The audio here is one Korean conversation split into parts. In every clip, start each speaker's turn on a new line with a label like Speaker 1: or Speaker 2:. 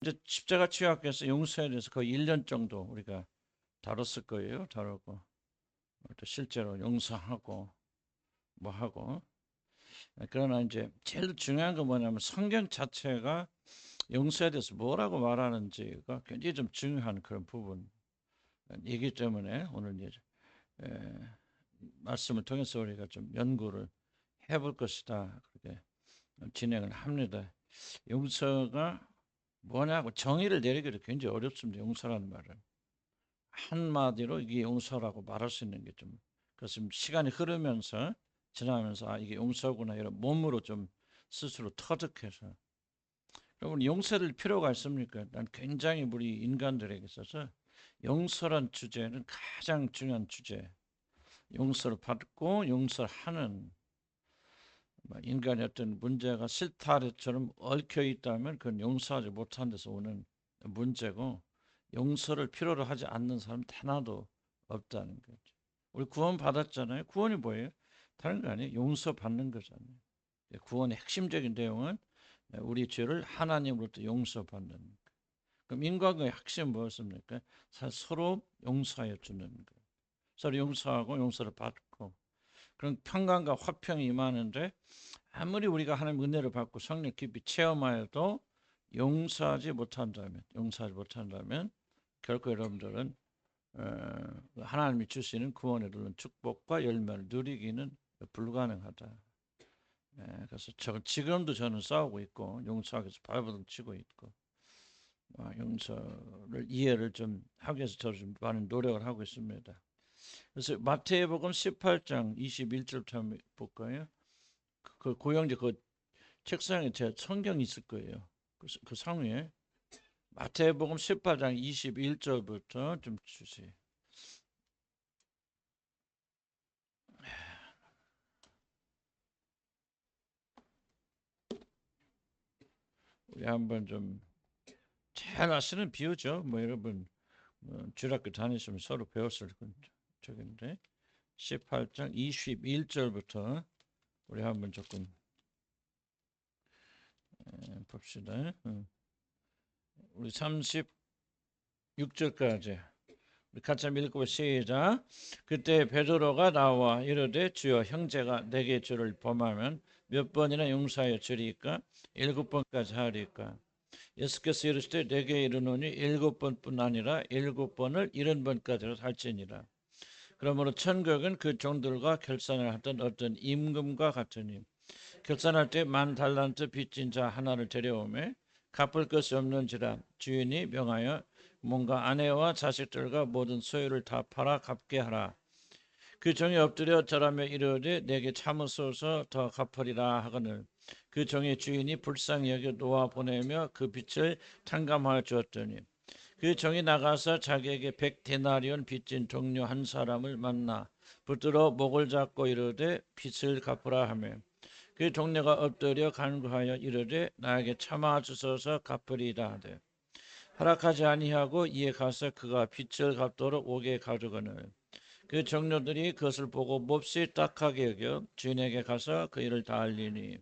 Speaker 1: 이제 십자가 치유학교에서 용서에 대해서 거의 1년 정도 우리가 다뤘을 거예요. 다루고 또 실제로 용서하고 뭐 하고. 그러나 이제 제일 중요한 건 뭐냐면 성경 자체가 용서에 대해서 뭐라고 말하는지가 굉장히 좀 중요한 그런 부분이기 때문에 오늘 이제 말씀을 통해서 우리가 좀 연구를 해볼 것이다. 그렇게 진행을 합니다. 용서가 뭐냐고 정의를 내리기도 굉장히 어렵습니다. 용서라는 말은. 한마디로 이게 용서라고 말할 수 있는 게 좀, 그래서 시간이 흐르면서, 지나면서, 아, 이게 용서구나, 이런 몸으로 좀 스스로 터득해서. 여러분, 용서를 필요가 있습니까? 난 굉장히 우리 인간들에게 있어서 용서란 주제는 가장 중요한 주제. 용서를 받고 용서하는 인간의 어떤 문제가 실타래처럼 얽혀 있다면 그건 용서하지 못한 데서 오는 문제고 용서를 필요로 하지 않는 사람 하나도 없다는 거죠. 우리 구원 받았잖아요. 구원이 뭐예요? 다른 거 아니에요. 용서 받는 거잖아요. 구원의 핵심적인 내용은 우리 죄를 하나님으로부터 용서받는 거. 그럼 인간의 핵심은 무엇입니까? 서로 용서하여 주는 거. 서로 용서하고 용서를 받고 그런 평강과 화평이 임하는데 아무리 우리가 하나님 은혜를 받고 성령 깊이 체험하여도 용서하지 못한다면 결코 여러분들은 하나님이 주시는 구원에 이르는 축복과 열매를 누리기는 불가능하다. 그래서 지금도 저는 싸우고 있고 용서하기 위해서 발버둥 치고 있고 용서를 이해를 좀 하기 위해서 저도 좀 많은 노력을 하고 있습니다. 그래서 마태복음 18장 21절부터 한번 볼까요? 그 고영재 그 책상에 제 성경이 있을 거예요. 그 상위에 마태복음 18장 21절부터 좀 주세요. 우리 한번 좀 잘 아시는 비유죠. 뭐 여러분 주일학교 다니시면 서로 배웠을 적인데 18장 21절부터 우리 한번 조금 봅시다. 우리 36절까지 우리 같이 한번 읽고 시작. 그때 베드로가 나와 이르되 주여 형제가 내게 죄를 범하면 몇 번이나 용서하여 주리까? 7번까지 하리까? 예수께서 이르시되 내게 이르노니 7번뿐 아니라 7번을 70번까지로 할지니라. 그러므로 천국은 그 종들과 결산을 하던 어떤 임금과 같으니 결산할 때 10,000달란트 빚진 자 하나를 데려오매 갚을 것이 없는지라 주인이 명하여 뭔가 아내와 자식들과 모든 소유를 다 팔아 갚게 하라. 그 종이 엎드려 절하며 이르되 내게 참으소서 더 갚으리라 하거늘 그 종의 주인이 불쌍히 여겨 놓아 보내며 그 빚을 탕감하여 주었더니 그 종이 나가서 자기에게 100데나리온 빚진 동료 한 사람을 만나 붙들어 목을 잡고 이르되 빚을 갚으라 하며 그 동료가 엎드려 간구하여 이르되 나에게 참아 주소서 갚으리라 하되 허락하지 아니하고 이에 가서 그가 빚을 갚도록 옥에 가두거늘 그 종료들이 그것을 보고 몹시 딱하게 여겨 주인에게 가서 그 일을 다 알리니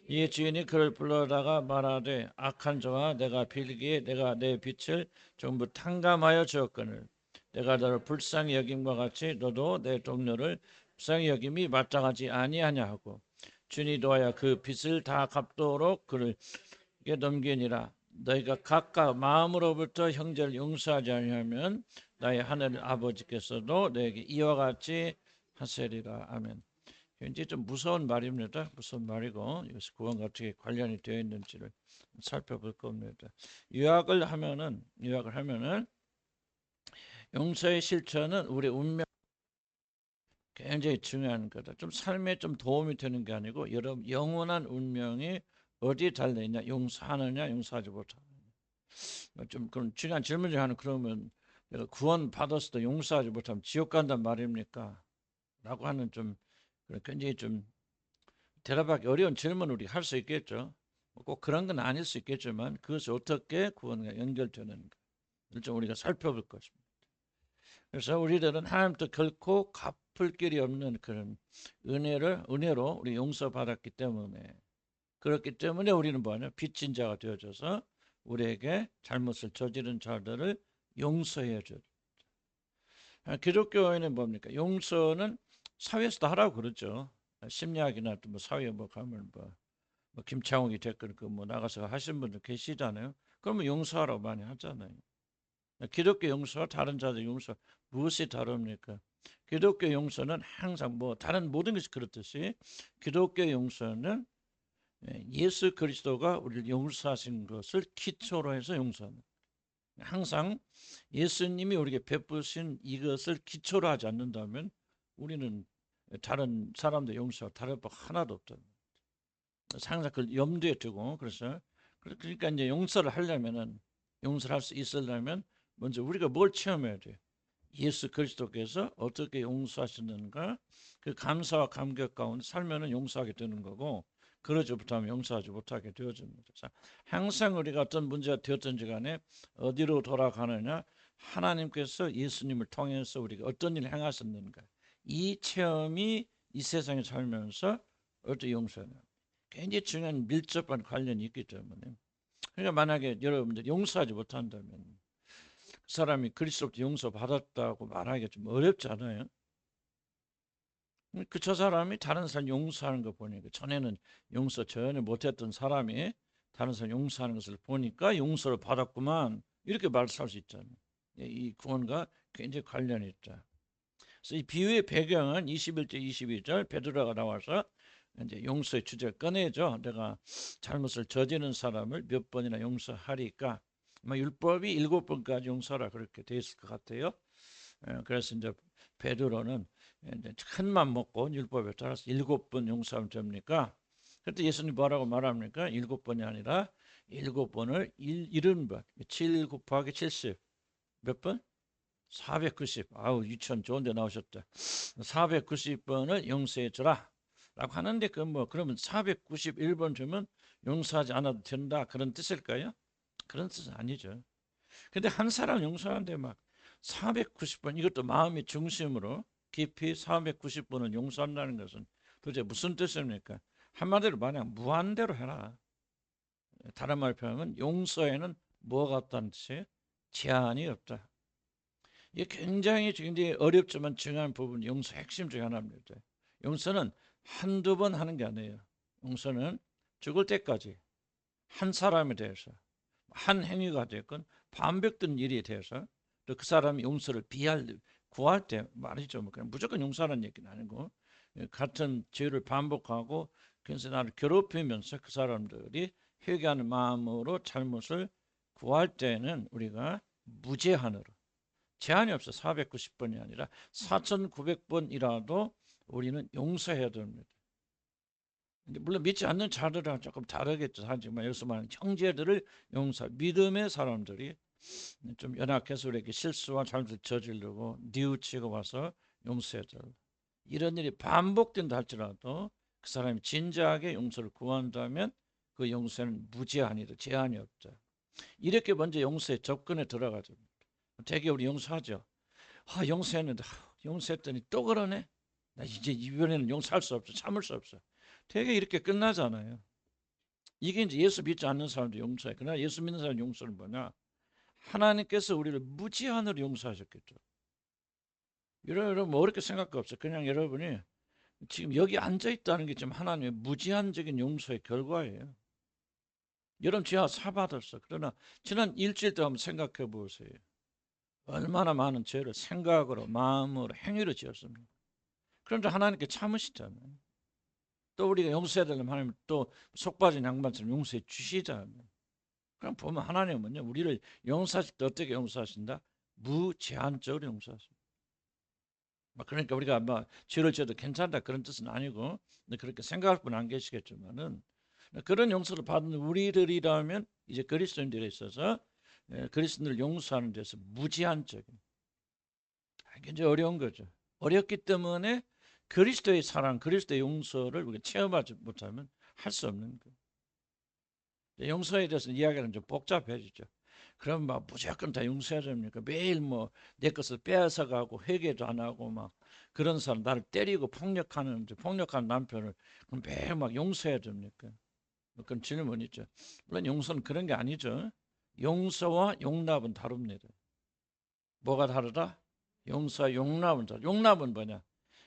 Speaker 1: 이에 주인이 그를 불러다가 말하되 악한 종아 내가 빌기에 내가 내 빚을 전부 탕감하여 주었거늘 내가 너를 불쌍히 여김과 같이 너도 내 동료를 불쌍히 여김이 마땅하지 아니하냐 하고 주인이 도하여 그 빚을 다 갚도록 그를 넘기니라. 너희가 각각 마음으로부터 형제를 용서하지 아니하면 나의 하늘 아버지께서도 너에게 이와 같이 하시리라. 아멘. 굉장히 좀 무서운 말입니다. 무서운 말이고 이것이 구원과 어떻게 관련이 되어 있는지를 살펴볼 겁니다. 요약을 하면은 용서의 실천은 우리 운명 굉장히 중요한 거다. 좀 삶에 좀 도움이 되는 게 아니고 여러분 영원한 운명이 어디에 달려 있냐? 용서하느냐, 용서하지 못하느냐. 좀 그런 중요한 질문 중에 하나 그러면 내가 구원 받았어도 용서하지 못하면 지옥 간단 말입니까? 라고 하는 좀 굉장히 좀 대답하기 어려운 질문을 우리 할 수 있겠죠. 꼭 그런 건 아닐 수 있겠지만 그것이 어떻게 구원과 연결되는가 좀 우리가 살펴볼 것입니다. 그래서 우리들은 하나님도 결코 갚을 길이 없는 그런 은혜로 우리 용서받았기 때문에 그렇기 때문에 우리는 뭐냐 빚진 자가 되어져서 우리에게 잘못을 저지른 자들을 용서해 줘. 기독교인은 뭡니까? 용서는 사회에서도 하라고 그러죠. 심리학이나 또 뭐 사회 뭐 가면 뭐 김창욱이 댓글 그 뭐 나가서 하신 분들 계시잖아요. 그러면 용서하라고 많이 하잖아요. 기독교 용서와 다른 자들 용서 무엇이 다릅니까? 기독교 용서는 항상 뭐 다른 모든 것이 그렇듯이 기독교 용서는 예수 그리스도가 우리를 용서하신 것을 기초로 해서 용서하는. 항상 예수님이 우리에게 베푸신 이것을 기초로 하지 않는다면 우리는 다른 사람들 용서가 다를 바 하나도 없다. 항상 그걸 염두에 두고 그러니까 이제 용서를 하려면은 용서를 할 수 있으려면 먼저 우리가 뭘 체험해야 돼? 예수 그리스도께서 어떻게 용서하시는가 그 감사와 감격 가운데 살면은 용서하게 되는 거고 그러지 못하면 용서하지 못하게 되어집니다. 자, 항상 우리가 어떤 문제가 되었든지 간에 어디로 돌아가느냐 하나님께서 예수님을 통해서 우리가 어떤 일을 행하셨는가 이 체험이 이 세상에 살면서 어떻게 용서하냐 굉장히 중요한 밀접한 관련이 있기 때문에 그러니까 만약에 여러분들 용서하지 못한다면 그 사람이 그리스도로부터 용서받았다고 말하기가 좀 어렵잖아요. 저 사람이 다른 사람 용서하는 거 보니까 전에는 용서 전혀 못했던 사람이 다른 사람 용서하는 것을 보니까 용서를 받았구만 이렇게 말할 수 있잖아요. 이 구원과 굉장히 관련이 있다. 그래서 이 비유의 배경은 21절 22절 베드로가 나와서 이제 용서의 주제를 꺼내죠. 내가 잘못을 저지른 사람을 몇 번이나 용서하리까. 율법이 7번까지 용서라 그렇게 돼 있을 것 같아요. 그래서 이제 베드로는 이제 큰맘 먹고 율법에 따라서 7번 용서하면 됩니까? 그때 예수님 뭐라고 말합니까? 7번이 아니라 7번을 70번. 7 곱하기 70. 몇 번? 490. 아우 유치원 좋은 데 나오셨다. 490번을 용서해 주라. 라고 하는데 그러면 491번 주면 용서하지 않아도 된다. 그런 뜻일까요? 그런 뜻은 아니죠. 근데 한 사람 용서하는데 막 490번 이것도 마음의 중심으로 깊이 490번을 용서한다는 것은 도대체 무슨 뜻입니까? 한마디로 만약 무한대로 해라. 다른 말로 표현하면 용서에는 뭐가 없다는 뜻이에요? 제한이 없다. 이게 굉장히 어렵지만 중요한 부분 용서 핵심 중 하나입니다. 용서는 한두 번 하는 게 아니에요. 용서는 죽을 때까지 한 사람에 대해서 한 행위가 됐건 반복된 일에 대해서 또 그 사람이 용서를 구할 때 말이죠. 뭐 그냥 무조건 용서하는 얘기는 아니고 같은 죄를 반복하고 그래서 나를 괴롭히면서 그 사람들이 회개하는 마음으로 잘못을 구할 때는 우리가 무제한으로 제한이 없어 490번이 아니라 4,900번이라도 우리는 용서해야 됩니다. 물론 믿지 않는 자들은 조금 다르겠죠. 하지만 여기서 말하는 형제들을 용서, 믿음의 사람들이 좀 연약해서 이렇게 실수와 잘못을 저지르고 뉘우치고 와서 용서해야 돼. 이런 일이 반복된다 할지라도 그 사람이 진지하게 용서를 구한다면 그 용서는 무제한이다. 제한이 없다. 이렇게 먼저 용서에 접근에 들어가죠. 되게 우리 용서하죠. 용서했는데 용서했더니 또 그러네. 나 이제 이번에는 용서할 수 없어. 참을 수 없어. 되게 이렇게 끝나잖아요. 이게 이제 예수 믿지 않는 사람도 용서해. 그러나 예수 믿는 사람 용서는 뭐냐? 하나님께서 우리를 무제한으로 용서하셨겠죠. 여러분 뭐 어렵게 생각할 거 없어요. 그냥 여러분이 지금 여기 앉아 있다는 게 지금 하나님의 무제한적인 용서의 결과예요. 여러분 죄와 사받았어. 그러나 지난 일주일 동안 한번 생각해 보세요. 얼마나 많은 죄를 생각으로 마음으로 행위로 지었습니까? 그런데 하나님께 참으시잖아요. 또 우리가 용서해야 되려면 하나님 또 속빠진 양반처럼 용서해 주시잖아요. 그럼 보면 하나님은요 우리를 용서하실 때 어떻게 용서하신다? 무제한적으로 용서하십니다. 그러니까 우리가 죄를 지어도 괜찮다 그런 뜻은 아니고 그렇게 생각할 분 안 계시겠지만은 그런 용서를 받는 우리들이라면 이제 그리스도인들에 있어서 그리스도인을 용서하는 데서 무제한적인 굉장히 어려운 거죠. 어렵기 때문에 그리스도의 사랑, 그리스도의 용서를 우리가 체험하지 못하면 할 수 없는 거예요. 용서에 대해서 이야기는 좀 복잡해지죠. 그럼 무조건 다 용서해야 됩니까? 매일 내 것을 빼앗아가고 회개도 안 하고 그런 사람 나를 때리고 폭력하는 남편을 그럼 매일 용서해야 됩니까? 그런 질문이죠. 물론 용서는 그런 게 아니죠. 용서와 용납은 다릅니다. 뭐가 다르다? 용서와 용납은 다르다. 용납은 뭐냐?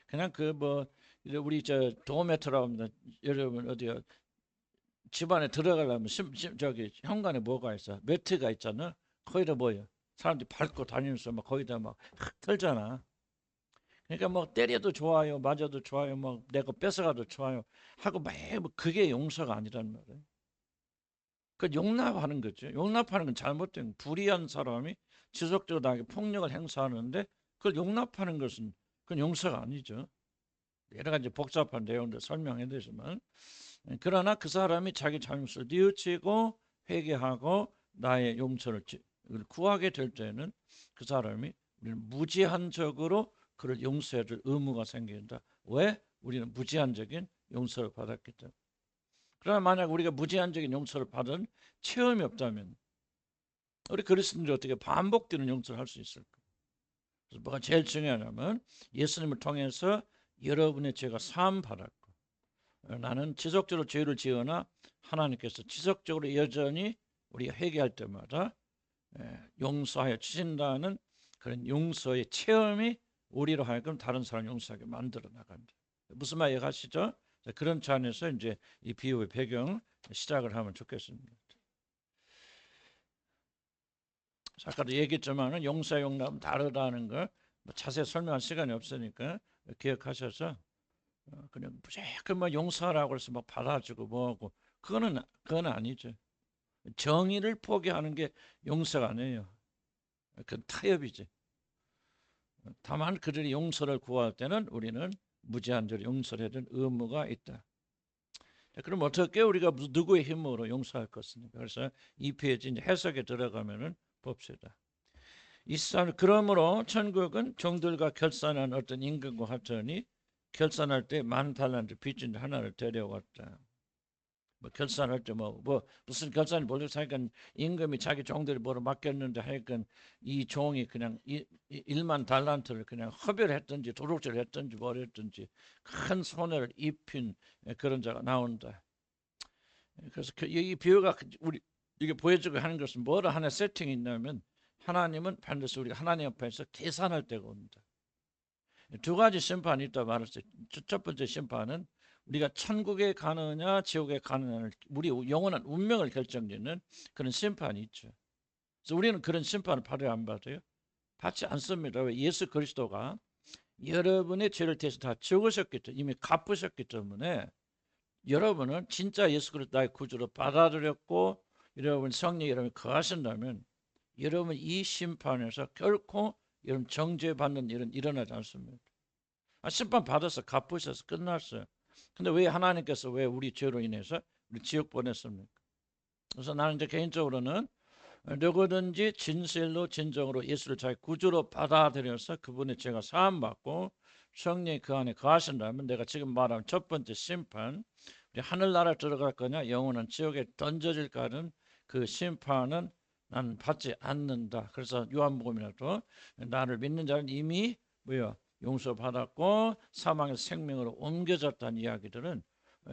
Speaker 1: 그냥 그 뭐 우리 저 도메트라고 합니다. 여러분 어디요? 집안에 들어가려면 저기 현관에 뭐가 있어? 매트가 있잖아. 거기다 뭐야? 사람들이 밟고 다니면서 막 거기다 막 털잖아. 그러니까 뭐 때려도 좋아요, 맞아도 좋아요, 뭐 내가 뺏어가도 좋아요 하고 뭐 그게 용서가 아니란 말이에요. 그 용납하는 거죠. 용납하는 건 잘못된 불의한 사람이 지속적으로 나에게 폭력을 행사하는데 그걸 용납하는 것은 그건 용서가 아니죠. 여러 가지 복잡한 내용들 설명해야 되지만 그러나 그 사람이 자기 잘못을 뉘우치고 회개하고 나의 용서를 구하게 될 때는 그 사람이 우리는 무제한적으로 그를 용서해야 될 의무가 생긴다. 왜? 우리는 무제한적인 용서를 받았기 때문에. 그러나 만약 우리가 무제한적인 용서를 받은 체험이 없다면 우리 그리스도인들이 어떻게 반복되는 용서를 할 수 있을까? 그래서 뭐가 제일 중요하냐면 예수님을 통해서 여러분의 죄가 사함 받았고 나는 지속적으로 죄를 지으나 하나님께서 지속적으로 여전히 우리가 회개할 때마다 용서하여 주신다는 그런 용서의 체험이 우리로 하여금 다른 사람 용서하게 만들어 나간다. 무슨 말 이해가시죠? 그런 차원에서 이제 이 비유의 배경 시작을 하면 좋겠습니다. 아까도 얘기했지만은 용서 용납은 다르다는 걸 뭐 자세히 설명할 시간이 없으니까 기억하셔서 그냥 무조건 뭐 용서하라고 해서 막 받아주고 뭐하고 그건 아니죠. 정의를 포기하는 게 용서가 아니에요. 그건 타협이지. 다만 그들이 용서를 구할 때는 우리는 무제한적으로 용서를 해야 되는 의무가 있다. 그럼 어떻게 우리가 누구의 힘으로 용서할 것입니까? 그래서 이 페이지 이제 해석에 들어가면은 봅시다. 그러므로 천국은 종들과 결산한 어떤 임금과 같으니 결산할 때 10,000달란트 빚진 하나를 데려왔다. 뭐 결산할 때 뭐 무슨 결산이 모르겠으니까 임금이 자기 종들이 뭐로 맡겼는데 하여간 이 종이 그냥 10,000달란트를 그냥 허별했든지 도둑질을 했든지 뭘 했든지 큰 손해를 입힌 그런 자가 나온다. 그래서 이 비유가 우리 이게 보여주고 하는 것은 뭐라 하나 세팅이 있냐면 하나님은 반드시 우리가 하나님 앞에서 계산할 때가 온다. 두 가지 심판이 있다 말했어요. 첫 번째 심판은 우리가 천국에 가느냐 지옥에 가느냐를 우리 영원한 운명을 결정짓는 그런 심판이 있죠. 그래서 우리는 그런 심판을 받아요, 안 받아요? 받지 않습니다. 왜? 예수 그리스도가 여러분의 죄를 대신 다 죽으셨기 때문에 이미 갚으셨기 때문에 여러분은 진짜 예수 그리스도 나의 구주로 받아들였고 여러분 성령 여러분이 거하신다면 여러분 이 심판에서 결코 여러분 정죄받는 일은 일어나지 않습니다. 심판 받아서 갚으셔서 끝났어요. 근데 왜 하나님께서 왜 우리 죄로 인해서 우리 지옥 보냈습니까? 그래서 나는 이제 개인적으로는 누구든지 진실로 진정으로 예수를 자기 구주로 받아들여서 그분의 죄가 사함 받고 성령이 그 안에 거하신다면 내가 지금 말한 첫 번째 심판 우리 하늘나라 들어갈 거냐 영원한 지옥에 던져질 까는 그 심판은 나는 받지 않는다. 그래서 요한복음이라도 나를 믿는 자는 이미 뭐요 용서받았고 사망에서 생명으로 옮겨졌다는 이야기들은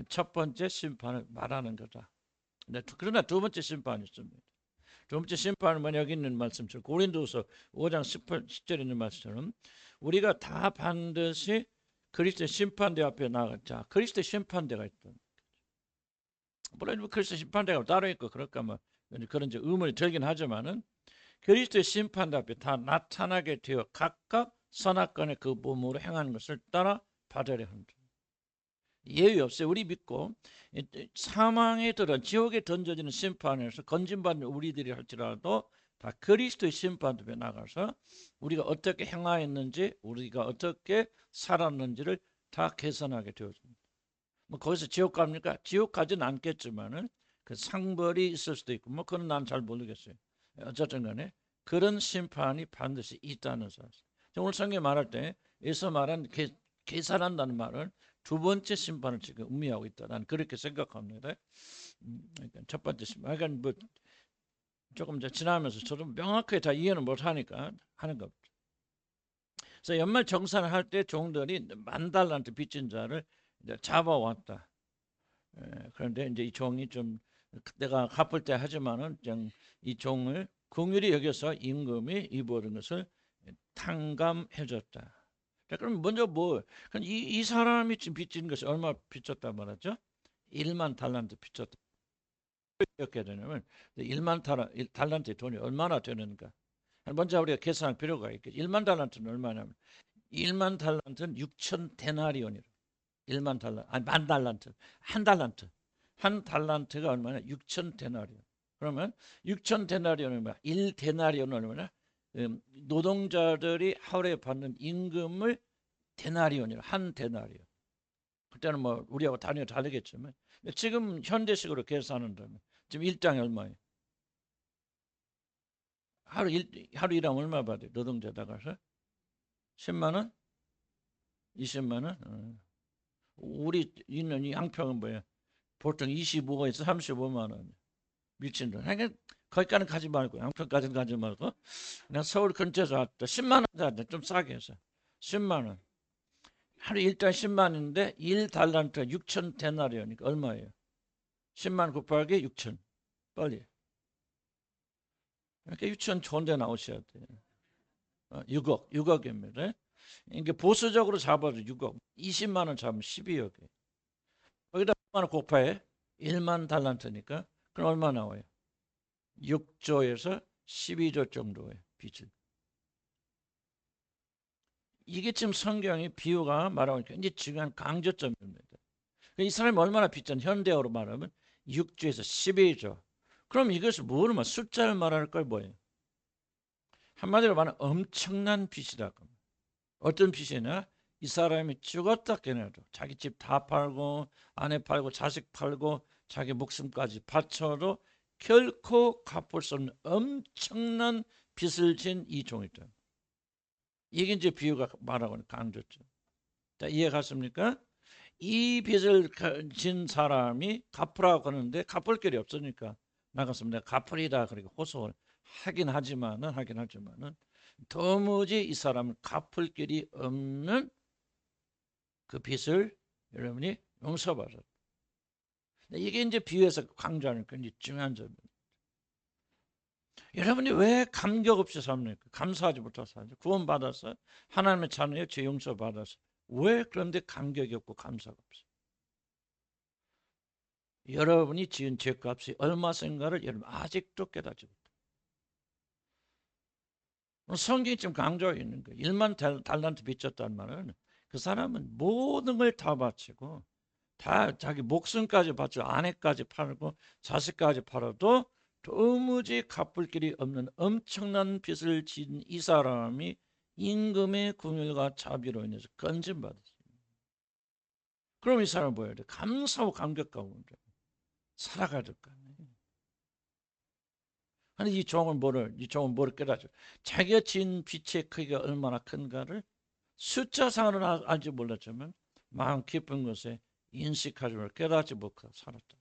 Speaker 1: 첫 번째 심판을 말하는 거다. 그러나 두 번째 심판이 있습니다. 두 번째 심판은 뭐냐 여기 있는 말씀처럼 고린도서 5장 10절에 있는 말씀처럼 우리가 다 반드시 그리스도의 심판대 앞에 나가자. 그리스도의 심판대가 있다. 물론 그리스도의 심판대가 따로 있고 그럴까 뭐 그런 이제 의문이 들긴 하지만은 그리스도의 심판대 앞에 다 나타나게 되어 각각 선악간의 그 몸으로 행하는 것을 따라 받으려 한다. 예외 없어요. 우리 믿고 사망에 들어 지옥에 던져지는 심판에서 건진받는 우리들이 할지라도 다 그리스도의 심판대에 나가서 우리가 어떻게 행하였는지 우리가 어떻게 살았는지를 다 계산하게 되어집니다. 뭐 거기서 지옥 갑니까? 지옥 가지는 않겠지만은 그 상벌이 있을 수도 있고 뭐 그건 난 잘 모르겠어요. 어쨌든 간에 그런 심판이 반드시 있다는 사실. 오늘 성경에 말할 때 예수 말한 계산한다는 말은 두 번째 심판을 지금 의미하고 있다. 나는 그렇게 생각합니다. 그러니까 첫 번째 심판. 그러니까 뭐 조금 이제 지나면서 저도 명확하게 다 이해는 못하니까 하는 겁니다. 그래서 연말 정산을 할 때 종들이 10,000달란트 빚진 자를 이제 잡아왔다. 그런데 이제 이 종이 좀 내가 갚을 때 하지만은 그냥 이 종을 긍휼히 여겨서 임금이 이 모든 것을 탕감해 줬다. 자, 그럼 먼저 그럼 이 사람이 지금 빚진 것이 얼마 빚졌다 말하죠? 1만 달란트 빚졌다. 어떻게 되냐면 1만 달란트의 돈이 얼마나 되는가? 먼저 우리가 계산할 필요가 있겠죠. 1만 달란트는 얼마냐면 1만 달란트는 6천 데나리온이라. 1만 달란트, 아니 만 달란트, 한 달란트. 한 달란트가 얼마냐? 6천 데나리온. 그러면 6천 데나리온은 뭐야? 1 데나리온은 얼마냐? 노동자들이 하루에 받는 임금을 데나리온이라. 한 데나리온. 그때는 뭐 우리하고 단위가 다르겠지만 지금 현대식으로 계산한다면 지금 일당이 얼마예요? 하루 일하면 얼마 받아요? 노동자다 가서 10만 원? 20만 원? 우리 있는 이 양평은 뭐야? 보통 25에서 35만 원. 미친 돈. 그러니까 거기까지는 가지 말고 양평까지는 가지 말고 그냥 서울 근처에서 왔다. 10만 원 왔다. 좀 싸게 해서 10만 원. 하루 일당 10만 원인데 1달란트 6천 데나리오니까 얼마예요? 10만 곱하기 6천. 빨리. 그러니까 6천 좋은데 나오셔야 돼요. 6억입니다. 이게 보수적으로 잡아도 6억. 20만 원 잡으면 12억이에요. 거기다 10만 원 곱해 1만 달란트니까 그럼 얼마 나와요? 6조에서 12조 정도의 빚을. 이게 지금 성경의 비유가 말하고 굉장히 중요한 강조점입니다. 이 사람이 얼마나 빚진 현대어로 말하면 6조에서 12조. 그럼 이것을 뭐로 말 숫자를 말할 걸 뭐예요? 한마디로 말하면 엄청난 빚이다. 어떤 빚이냐? 이 사람이 죽었다 깨내도 자기 집 다 팔고 아내 팔고 자식 팔고 자기 목숨까지 바쳐도 결코 갚을 수 없는 엄청난 빚을 진 이 종이다. 이게 이제 비유가 말하고 있는 강조점. 자, 이해 갔습니까? 이 빚을 진 사람이 갚으라고 하는데 갚을 길이 없으니까 나가서 내가 갚으리다 그렇게 호소를 하긴 하지만은 도무지 이 사람은 갚을 길이 없는 그 빚을 여러분이 용서받았다. 이게 이제 비유에서 강조하는 굉장히 중요한 점입니다. 여러분이 왜 감격 없이 삽니까? 감사하지 못해서 살죠. 구원받아서 하나님의 자녀의 죄 용서받아서 왜 그런데 감격이 없고 감사가 없어요? 여러분이 지은 죄값이 얼마인가를 여러분 아직도 깨닫지 못해요. 성경이 지금 강조하고 있는 거예요. 1만 달란트 빚졌단 말은 그 사람은 모든 걸 다 바치고 다 자기 목숨까지 바치고 아내까지 팔고 자식까지 팔아도 도무지 갚을 길이 없는 엄청난 빚을 진 이 사람이 임금의 긍휼과 자비로 인해서 건진받았습니다. 그럼 이 사람은 뭐예요? 감사하고 감격 가운데 살아가야 될 거 아니에요. 아니 이 종은 뭐를 깨닫죠? 자기가 진 빚의 크기가 얼마나 큰가를 숫자상으로는 알지 몰랐지만 마음 깊은 것에 인식하지 못하고 깨닫지 못하고 살았다.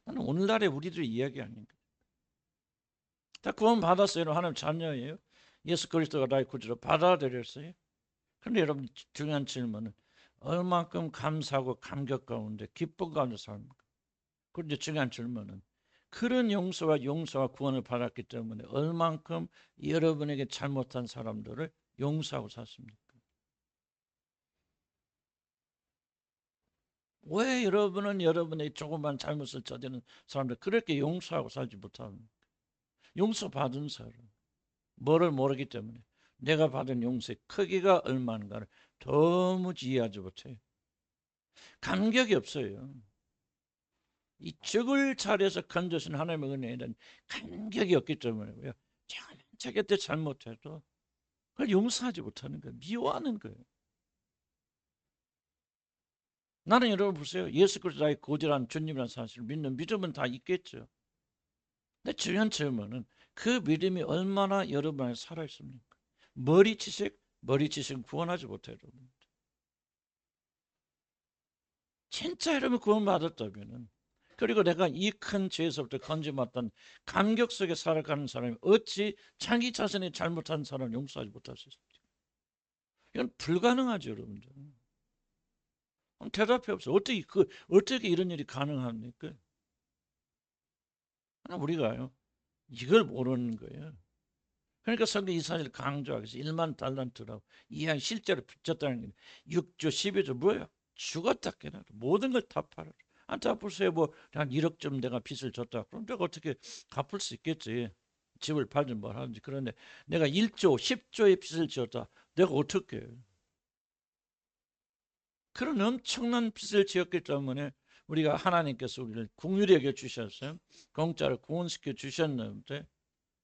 Speaker 1: 나는 오늘날의 우리들의 이야기 아닌가. 다 구원 받았어요. 하나님 자녀예요. 예수 그리스도가 나의 구주로 받아들였어요. 그런데 여러분 중요한 질문은 얼만큼 감사하고 감격 가운데 기쁨 가운데 삽니까? 그런데 중요한 질문은 그런 용서와 구원을 받았기 때문에 얼만큼 여러분에게 잘못한 사람들을 용서하고 샀습니까? 왜 여러분은 여러분의 조그만 잘못을 저지르는 사람들 그렇게 용서하고 살지 못합니까? 용서받은 사람 뭐를 모르기 때문에 내가 받은 용서의 크기가 얼마인가를 도무지 이해하지 못해요. 감격이 없어요. 이 죽을 자리에서 건져신 하나님의 은혜에는 감격이 없기 때문에요. 자기 때 잘못해도 그걸 용서하지 못하는 거예요. 미워하는 거예요. 나는 여러분 보세요. 예수 그리스도의 고질한 주님이라는 사실을 믿는 믿음은 다 있겠죠. 근데 중요한 질문은 그 믿음이 얼마나 여러분 안에 살아있습니까? 머리 지식 구원하지 못해요. 여러분. 진짜 여러분 구원받았다면 그리고 내가 이 큰 죄에서부터 건져받던 감격 속에 살아가는 사람이 어찌 자기 자신이 잘못한 사람을 용서하지 못할 수 있습니까? 이건 불가능하죠, 여러분들. 대답이 없어요. 어떻게 이런 일이 가능합니까? 우리가요 이걸 모르는 거예요. 그러니까 성경 이 사실을 강조하기 위해서 1만 달란트라고 이양 실제로 빚졌다는 게 6조 12조 뭐예요? 죽었다 깨나도 모든 걸 다 팔아라. 다 보세요. 한 1억쯤 내가 빚을 졌다. 그럼 내가 어떻게 갚을 수 있겠지. 집을 팔든 뭘 하든지. 그런데 내가 1조 10조의 빚을 졌다. 내가 어떻게 해요? 그런 엄청난 빚을 지었기 때문에 우리가 하나님께서 우리를 긍휼히 여겨 주셨어요. 공짜로 구원시켜 주셨는데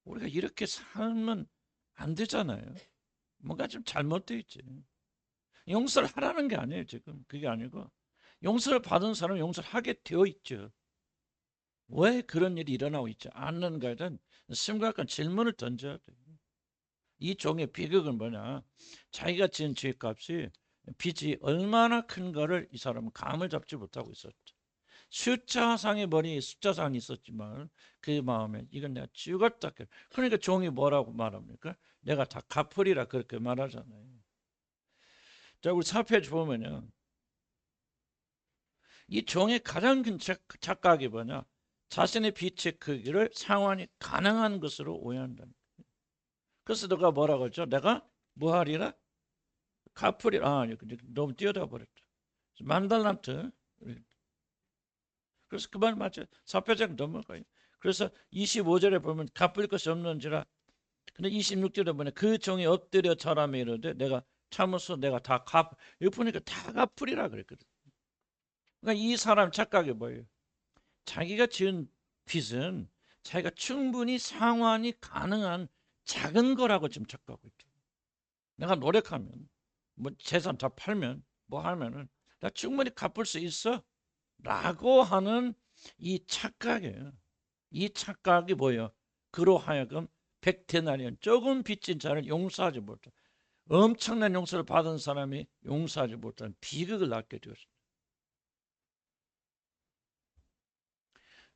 Speaker 1: 우리가 이렇게 살면 안 되잖아요. 뭔가 좀 잘못되어 있지. 용서를 하라는 게 아니에요. 지금 그게 아니고 용서를 받은 사람은 용서를 하게 되어 있죠. 왜 그런 일이 일어나고 있지 않는가에 대한 심각한 질문을 던져야 돼요. 이 종의 비극은 뭐냐? 자기가 지은 죄값이 빚이 얼마나 큰 거를 이 사람은 감을 잡지 못하고 있었죠. 숫자상의 머리에 숫자상이 있었지만 그 마음에 이건 내가 죽었다. 그러니까 종이 뭐라고 말합니까? 내가 다 갚으리라 그렇게 말하잖아요. 자, 우리 4페이지 보면요. 이 종의 가장 큰 착각이 뭐냐? 자신의 빚의 크기를 상환이 가능한 것으로 오해한다. 그래서 너가 뭐라고 했죠? 내가 뭐 하리라? 갚으리라. 너무 뛰어들어 버렸다. 10,000달란트. 그래서 그 말 맞죠? 4페이지 넘어가요. 그래서 25절에 보면 갚을 것이 없는지라. 근데 26절에 보면 그 종이 엎드려 절하며 이르되 내가 참으소 내가 다 여기 보니까 다 갚으리라 그랬거든. 그러니까 이 사람 착각이 뭐예요? 자기가 지은 빚은 자기가 충분히 상환이 가능한 작은 거라고 지금 착각하고 있죠. 내가 노력하면 뭐 재산 다 팔면 뭐 하면은 나 충분히 갚을 수 있어 라고 하는 이 착각이에요. 이 착각이 뭐예요? 그로 하여금 백데나리온 조금 빚진 자를 용서하지 못한 엄청난 용서를 받은 사람이 용서하지 못한 비극을 낳게 되었습니다.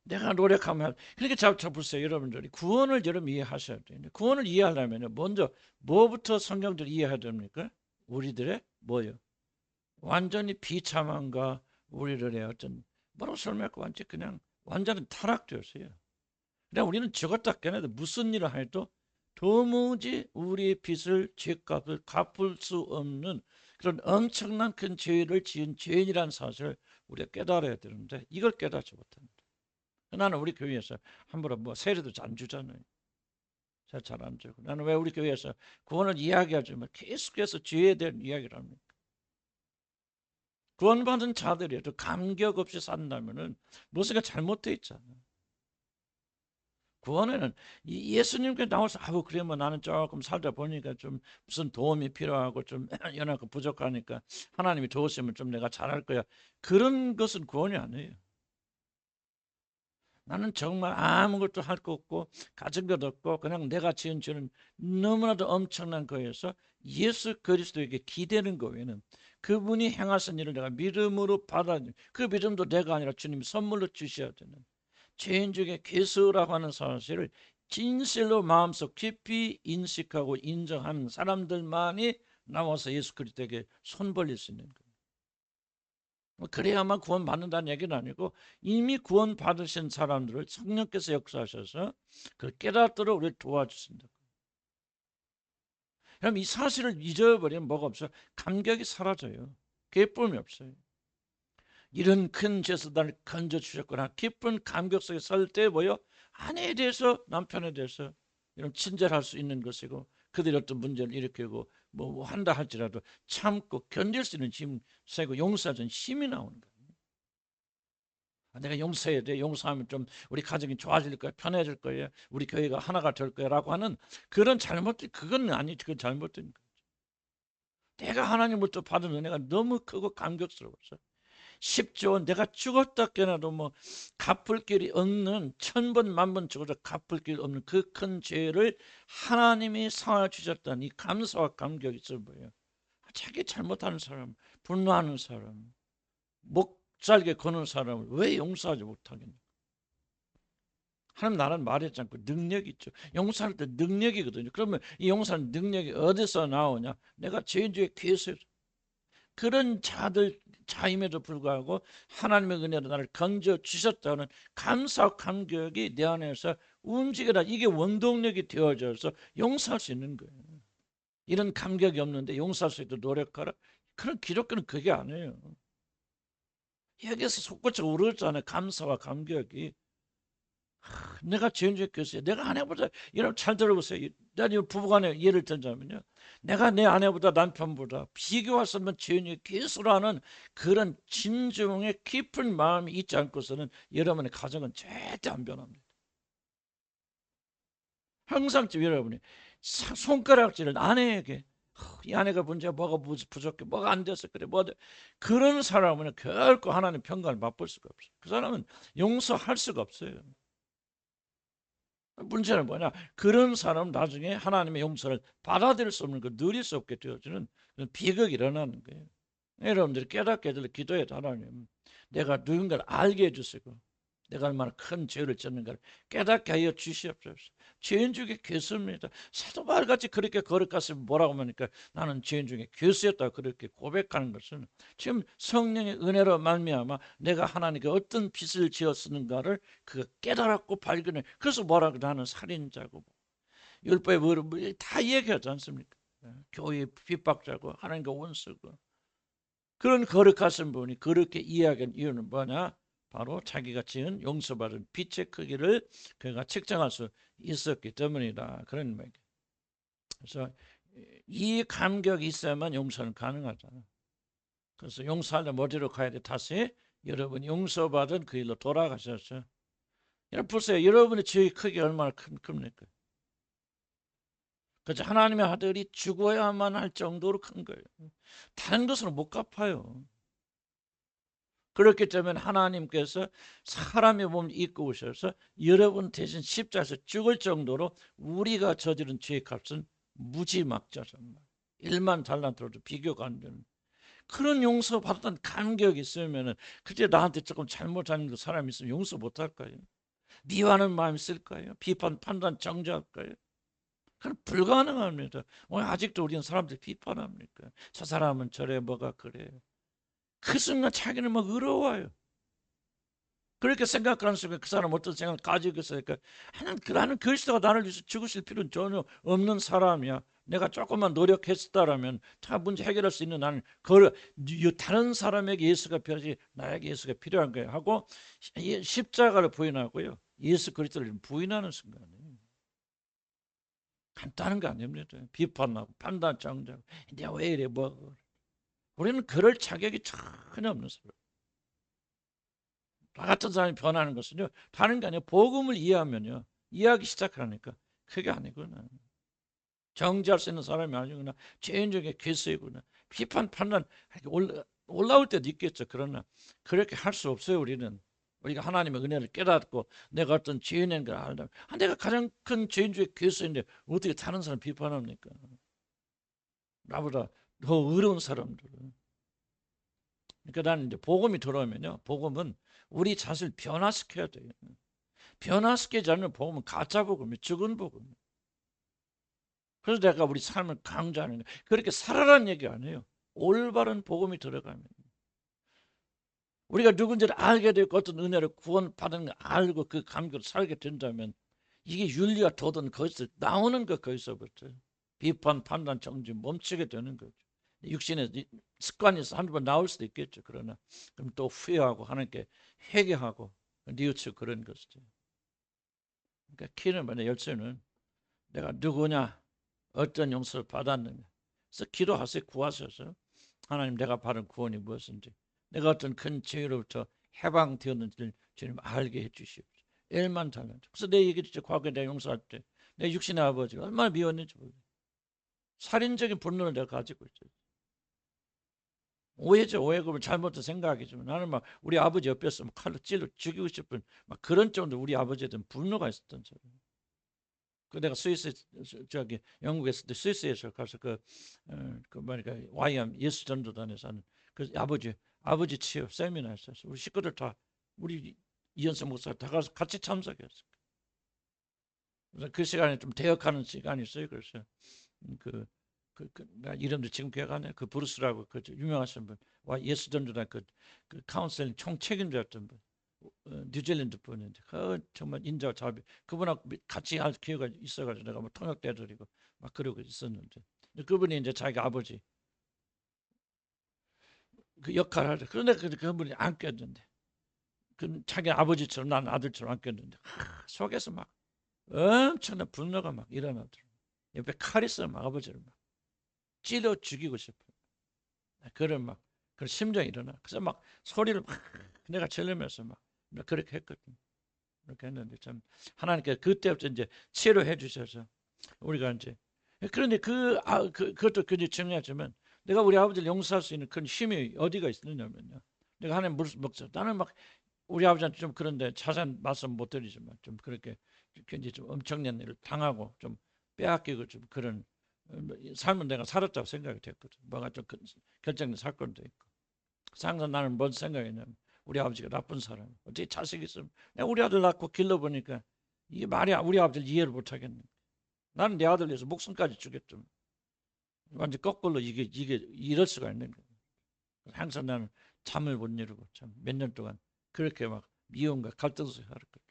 Speaker 1: 내가 노력하면 그렇게 보세요. 여러분들이 구원을 여러분 이해하셔야 돼요. 구원을 이해하려면 먼저 뭐부터 성경들 이해해야 됩니까? 우리들의 뭐요? 완전히 비참함과 우리들의 어떤 뭐라고 설명할까 완전 그냥 완전히 타락되었어요. 그냥 우리는 죽었다 깨어나도 무슨 일을 해도 도무지 우리의 빚을 죄값을 갚을 수 없는 그런 엄청난 큰 죄를 지은 죄인이라는 사실을 우리가 깨달아야 되는데 이걸 깨닫지 못합니다. 나는 우리 교회에서 함부로 뭐 세례도 안 주잖아요. 잘 안 주고. 나는 왜 우리 교회에서 구원을 이야기하지만 계속해서 죄에 대한 이야기를 합니까? 구원받은 자들이 감격 없이 산다면은 무엇인가 잘못되어 있잖아요. 구원에는 예수님께 나와서 그러면 나는 조금 살다 보니까 좀 무슨 도움이 필요하고 좀 연약하고 부족하니까 하나님이 도우시면 좀 내가 잘할 거야. 그런 것은 구원이 아니에요. 나는 정말 아무것도 할 거 없고 가진 것 없고 그냥 내가 지은 죄는 너무나도 엄청난 거여서 예수 그리스도에게 기대는 거 외에는 그분이 행하신 일을 내가 믿음으로 받아들이는 그 믿음도 내가 아니라 주님이 선물로 주셔야 되는 죄인 중에 괴수라고 하는 사실을 진실로 마음속 깊이 인식하고 인정하는 사람들만이 나와서 예수 그리스도에게 손 벌릴 수 있는 거예요. 그래야만 구원 받는다는 얘기는 아니고 이미 구원 받으신 사람들을 성령께서 역사하셔서 그 깨닫도록 우리를 도와주신다. 그럼 이 사실을 잊어버리면 뭐가 없어요? 감격이 사라져요. 기쁨이 없어요. 이런 큰 죄에서 나를 건져주셨구나. 기쁜 감격 속에 설 때 뭐요? 아내에 대해서 남편에 대해서 이런 친절할 수 있는 것이고 그들이 어떤 문제를 일으키고 뭐 한다 할지라도 참고 견딜 수 있는 힘 세고 용서하는 힘이 나오는 거예요. 내가 용서해야 돼. 용서하면 좀 우리 가정이 좋아질 거야. 편해질 거야. 우리 교회가 하나가 될 거야. 라고 하는 그런 잘못된 그건 아니지. 그건 잘못된 거죠. 내가 하나님으로부터 받은 은혜가 너무 크고 감격스러웠어. 10조 내가 죽었다 깨나도 뭐 갚을 길이 없는 1000번 만번 죽어도 갚을 길이 없는 그 큰 죄를 하나님이 사하여 주셨다는 이 감사와 감격이 있어 보여요. 자기 잘못하는 사람, 분노하는 사람, 목살게 거는 사람을 왜 용서하지 못하겠냐? 하나님 나라는 말했지 않고 능력이 있죠. 용서할 때 능력이거든요. 그러면 이 용서하는 능력이 어디서 나오냐? 내가 죄인 중에 괴수해서 그런 자임에도 불구하고 하나님의 은혜로 나를 건져 주셨다는 감사 감격이 내 안에서 움직여라. 이게 원동력이 되어져서 용서할 수 있는 거예요. 이런 감격이 없는데 용서할 수 있도록 노력하라. 그런 기독교는 그게 아니에요. 여기서 솟구쳐 오르잖아요. 감사와 감격이. 내가 죄인 중에 교수야. 내가 아내보다, 여러분 잘 들어보세요. 내가 부부간에 예를 들자면요. 내가 내 아내보다 남편보다 비교할 수 없는 죄인 중에 교수라는 그런 진중의 깊은 마음이 있지 않고서는 여러분의 가정은 절대 안 변합니다. 항상 여러분이 손가락질을 아내에게, 이 아내가 문제가 뭐가 부족해, 뭐가 안 돼서 그래, 그런 사람은 결코 하나님 평가를 맛볼 수가 없어요. 그 사람은 용서할 수가 없어요. 문제는 뭐냐? 그런 사람은 나중에 하나님의 용서를 받아들일 수 없는 거, 누릴 수 없게 되어지는 비극이 일어나는 거예요. 여러분들이 깨닫게 될 기도에 하나님, 내가 누군가를 알게 해주시고 내가 얼마나 큰 죄를 짓는가를 깨닫게 하여 주시옵소서. 죄인 중에 괴수입니다. 사도 바울같이 그렇게 거룩했으면 뭐라고 하니까 나는 죄인 중에 괴수였다 그렇게 고백하는 것은 지금 성령의 은혜로 말미암아 내가 하나님께 어떤 빚을 지었는가를 그 깨달았고 발견해. 그래서 뭐라고 나는 살인자고 율법에 다 얘기하지 않습니까? 교회 핍박자고 하나님과 원수고. 그런 거룩하신 분이 그렇게 이야기한 이유는 뭐냐? 바로 자기가 지은 용서받은 빚의 크기를 그가 측정할 수 있었기 때문이다. 그런 말이에요. 그래서 이 감격이 있어야만 용서는 가능하잖아요. 그래서 용서하려면 어디로 가야 돼? 다시 여러분이 용서받은 그 일로 돌아가셨죠. 여러분 보세요. 여러분의 죄의 크기가 얼마나 큽니까? 그래서 하나님의 아들이 죽어야만 할 정도로 큰 거예요. 다른 것으로 못 갚아요. 그렇기 때문에 하나님께서 사람의 몸을 입고 오셔서 여러분 대신 십자가에서 죽을 정도로 우리가 저지른 죄의 값은 무지막지하잖아요. 1만 달란트로도 비교가 안 되는 그런 용서 받았던 감격이 있으면 그때 나한테 조금 잘못하는 사람이 있으면 용서 못할까요? 미워하는 마음이 있을까요? 비판, 판단, 정죄할까요? 그건 불가능합니다. 왜 아직도 우리는 사람들 비판합니까? 저 사람은 저래 뭐가 그래. 그 순간 자기는 막 의로워요. 그렇게 생각하는 순간 그 사람 어떤 생각을 가지고 있으니까 나는 그리스도가 나를 위해서 죽으실 필요는 전혀 없는 사람이야. 내가 조금만 노력했다라면 다 문제 해결할 수 있는 나는 다른 사람에게 예수가 필요하지 나에게 예수가 필요한 거야 하고 십자가를 부인하고요. 예수 그리스도를 부인하는 순간에 간단한 거 아닙니다. 비판하고 판단 정죄하고 내가 왜 이래 뭐 우리는 그럴 자격이 전혀 없는 사람. 나 같은 사람이 변하는 것은요. 다른 게 아니라 복음을 이해하면요. 이해하기 시작하니까 그게 아니구나. 정죄할 수 있는 사람이 아니구나. 죄인 중에 괴수이구나. 비판 판단 올라올 때도 있겠죠. 그러나 그렇게 할 수 없어요. 우리는. 우리가 하나님의 은혜를 깨닫고 내가 어떤 죄인인 걸 알다. 내가 가장 큰 죄인 중에 괴수인데 어떻게 다른 사람 비판합니까? 나보다 더 어려운 사람들은. 그러니까 나는 이제 복음이 들어오면요. 복음은 우리 자신을 변화시켜야 돼요. 변화시키지 않는 복음은 가짜 복음이 죽은 복음. 그래서 내가 우리 삶을 강조하는 거예요. 그렇게 살아라는 얘기 아니에요. 올바른 복음이 들어가면 우리가 누군지를 알게 되고 어떤 은혜를 구원받은 걸 알고 그 감격을 살게 된다면 이게 윤리와 도덕은 거기서 나오는 거 거기서부터 비판, 판단, 정죄 멈추게 되는 거죠. 육신의 습관에서 한두 번 나올 수도 있겠죠. 그러나 그럼 또 후회하고 하나님께 회개하고 뉘우치고 그런 것이죠. 그러니까 키는 뭐냐 열쇠는 내가 누구냐 어떤 용서를 받았느냐 그래서 기도하세요. 구하셔서 하나님 내가 받은 구원이 무엇인지 내가 어떤 큰 죄로부터 해방되었는지를 주님 알게 해주시옵소서. 일만 달란트. 그래서 내 얘기했죠. 과거에 내가 용서할 때 내 육신의 아버지가 얼마나 미웠는지 모르겠어요. 살인적인 분노를 내가 가지고 있어요. 오해죠. 오해고 잘못된 생각이지만 나는 막 우리 아버지 옆에서 막 칼로 찔러 죽이고 싶은 막 그런 정도 우리 아버지에 대한 분노가 있었던 저그 내가 스위스 저기 영국에 있을 때 스위스에서 가서 그 뭐니까 YM 예수 전도단에서 하는 그 아버지 취업 세미나 했었어. 우리 식구들 다 우리 이현석 목사 다 가서 같이 참석했어. 그래서 그 시간에 좀 대역하는 시간이 있어요. 그래서 그 나 이름도 지금 기억 안 나. 그 브루스라고 그 유명하신 분, 와 예수 전도단 그 카운셀링 총 책임자였던 분, 뉴질랜드 분인데 정말 인자와 자비. 그분하고 같이 할 기회가 있어가지고 내가 뭐 통역도 해드리고 막 그러고 있었는데, 그분이 이제 자기 아버지 그 역할을 하죠. 그런데 그분이 안 꼈는데, 그 자기 아버지처럼 난 아들처럼 안 꼈는데 속에서 막 엄청난 분노가 막 일어나더라고. 옆에 칼이 있어 막 아버지를 막 찔러 죽이고 싶어. 그런 막 그런 심정이 일어나. 그래서 막 소리를 막 내가 질르면서 막 그렇게 했거든. 그렇게 했는데 참 하나님께서 그때부터 이제 치료해 주셔서 우리가 이제, 그런데 그것도 굉장히 중요하지만 내가 우리 아버지를 용서할 수 있는 그런 힘이 어디가 있느냐면요. 내가 하나님 무릇 먹자. 나는 막 우리 아버지한테 좀 그런데 자세한 말씀 못 드리지만 좀 그렇게 굉장히 좀 엄청난 일을 당하고 좀 빼앗기고 좀 그런 삶은 내가 살았다고 생각이 됐거든. 뭐가 좀 결정된 사건도 있고. 항상 나는 뭔 생각이냐면 우리 아버지가 나쁜 사람. 어떻게 자식 있으면 내가 우리 아들 낳고 길러보니까 이게 말이야. 우리 아버지를 이해를 못하겠네. 나는 내 아들 위해서 목숨까지 주겠죠. 완전 거꾸로 이게 이럴 수가 있는 거예요. 항상 나는 잠을 못 이루고 참 몇 년 동안 그렇게 막 미움과 갈등 속에 살았거든.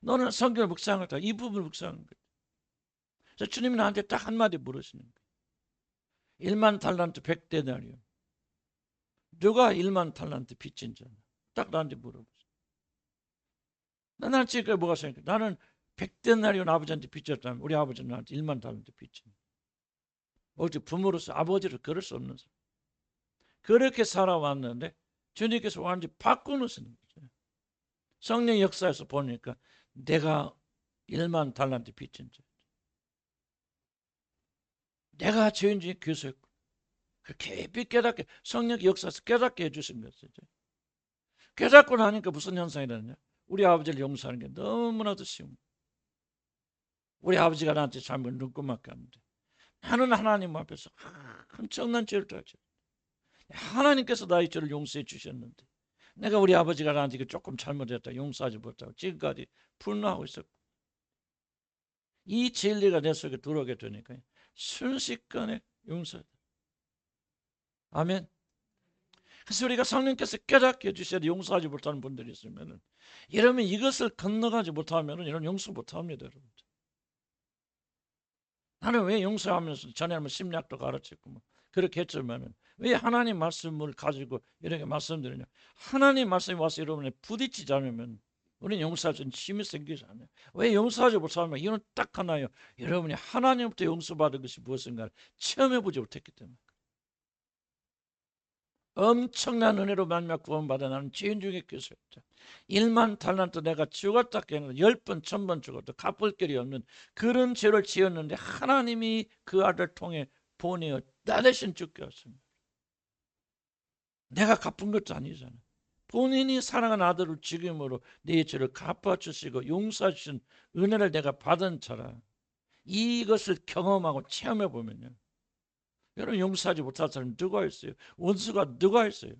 Speaker 1: 너는 성경을 묵상할 때 이 부분을 묵상하는 거야. 그래서 주님이 나한테 딱 한마디 물으시는 거야. 1만 달란트 100데나리온. 누가 1만 달란트 빚진 자냐? 딱 나한테 물어보세요. 나는 지금 뭐가 생각해? 나는 100데나리온 아버지한테 빚졌다면 우리 아버지는 나한테 1만 달란트 빚진. 어디 부모로서 아버지를 그럴 수 없는 사람. 그렇게 살아왔는데 주님께서 완전히 바꾸시는 거죠. 성령 역사에서 보니까 내가 1만 달란트 빚진 자. 내가 죄인 중에 교수였고 깊이 깨닫게 성령 역사에서 깨닫게 해주신 것이죠. 깨닫고 나니까 무슨 현상이 되느냐? 우리 아버지를 용서하는 게 너무나도 쉬운. 우리 아버지가 나한테 잘못 눈금맞게 하는데 나는 하나님 앞에서 엄청난 죄를 다했죠. 하나님께서 나의 죄를 용서해 주셨는데 내가 우리 아버지가 나한테 조금 잘못했다 용서하지 못하고 지금까지 분노하고 있었고, 이 진리가 내 속에 들어오게 되니까 순식간에 용서다. 아멘. 그래서 우리가 성령께서 깨닫게 해주셔야 용서하지 못하는 분들이 있으면, 이러면 이것을 건너가지 못하면 이런 용서 못합니다. 여러분. 나는 왜 용서하면서 전에 한번 심리학도 가르쳤고 뭐 그렇게 했지만 왜 하나님 말씀을 가지고 이렇게 말씀드리냐? 하나님 말씀이 와서 여러분에 부딪히지 않으면 우리는 용서할 수 있는 힘이 생기지 않아요. 왜 용서하지 못하면 이유는 딱 하나예요. 여러분이 하나님부터 용서받은 것이 무엇인가를 체험해보지 못했기 때문에. 엄청난 은혜로 말미암아 구원받아 나는 죄인 중에 교수였다. 1만 달란트 내가 죽었다 깨는 10번 1000번 죽어도 갚을 길이 없는 그런 죄를 지었는데 하나님이 그 아들 통해 보내어 나 대신 죽게 하십니다. 내가 갚은 것도 아니잖아. 본인이 사랑하는 아들을 죽임으로 내 죄를 갚아주시고 용서하신 은혜를 내가 받은 자라. 이것을 경험하고 체험해보면요, 여러분 용서하지 못할 사람이 누가 있어요? 원수가 누가 있어요?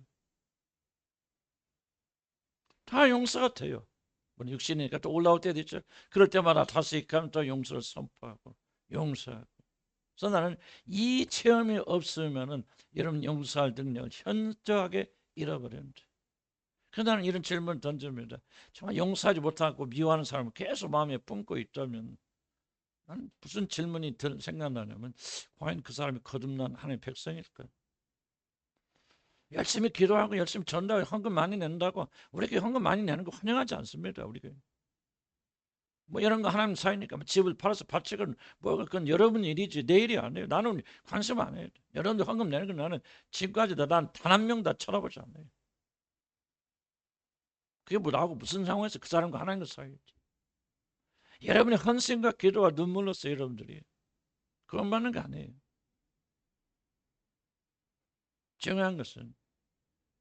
Speaker 1: 다 용서가 돼요. 육신이니까 또 올라올 때도 있죠. 그럴 때마다 다시금 또 용서를 선포하고 용서하고. 그래서 나는 이 체험이 없으면은 여러분 용서할 능력을 현저하게 잃어버립니다. 그래서 나는 이런 질문을 던집니다. 정말 용서하지 못하고 미워하는 사람을 계속 마음에 품고 있다면 나는 무슨 질문이 생각나냐면 과연 그 사람이 거듭난 하나님의 백성일까? 열심히 기도하고 열심히 전도하고 헌금 많이 낸다고 우리 교회 헌금 많이 내는 거 환영하지 않습니다. 우리 교회. 뭐 이런 거 하나님 사이니까 뭐 집을 팔아서 바치건 뭐 그건 여러분 일이지 내 일이 아니에요. 나는 관심 안 해요. 여러분들 헌금 내는 건 나는 지금까지 난 단 한 명 다 쳐다보지 않아요. 그게 뭐 나하고 무슨 상황에서 그 사람과 하나님과 사이였지. 여러분의 헌신과 기도와 눈물로써 여러분들이 그건 받는 거 아니에요. 중요한 것은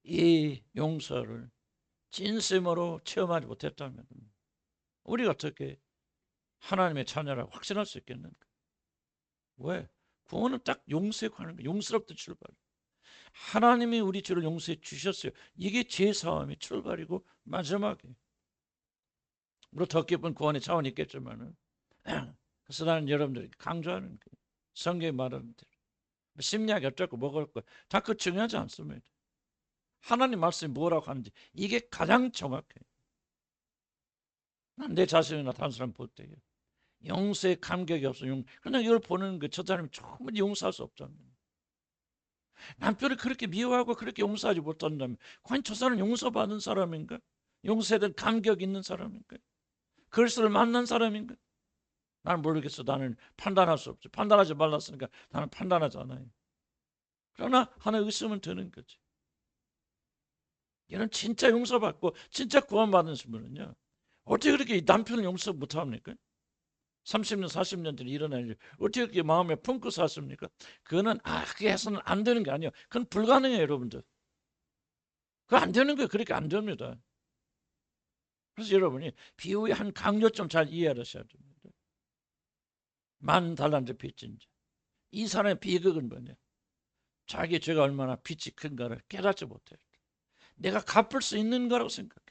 Speaker 1: 이 용서를 진심으로 체험하지 못했다면 우리가 어떻게 하나님의 자녀라고 확신할 수 있겠는가? 왜? 구원은 딱 용서에 관한 거예요. 용서로부터 출발. 하나님이 우리 죄를 용서해 주셨어요. 이게 제사함의 출발이고 마지막이에요. 물론 더 깊은 구원의 차원이 있겠지만은 그래서 나는 여러분들에게 강조하는 거예요. 성경이 말하는 대로 심리학이 어쩌고 먹을 거 다 그 중요하지 않습니다. 하나님 말씀이 뭐라고 하는지 이게 가장 정확해요. 난 내 자신이나 다른 사람 볼 때요. 용서에 감격이 없어. 그냥 이걸 보는 거 저 사람이 충분히 용서할 수 없잖아요. 남편을 그렇게 미워하고 그렇게 용서하지 못한다면 과연 저 사람은 용서받은 사람인가? 용서에 대한 감격이 있는 사람인가? 그리스도를 만난 사람인가? 나는 모르겠어. 나는 판단할 수 없지. 판단하지 말랐으니까 나는 판단하지 않아요. 그러나 하나 의심은 드는 거지. 얘는 진짜 용서받고 진짜 구원받은 분은요. 어떻게 그렇게 남편을 용서 못합니까? 30년 40년 전에 일어난 일 어떻게 그렇게 마음에 품고 샀습니까? 그거는 그게 해서는 안 되는 게 아니에요. 그건 불가능해요, 여러분들. 그거 안 되는 거예요. 그렇게 안 됩니다. 그래서 여러분이 비유의 한 강조점 잘 이해하셔야 됩니다. 만 달란트 빚진 자. 이 사람의 비극은 뭐냐? 자기 죄가 얼마나 빚이 큰가를 깨닫지 못해요. 내가 갚을 수 있는 거라고 생각했다.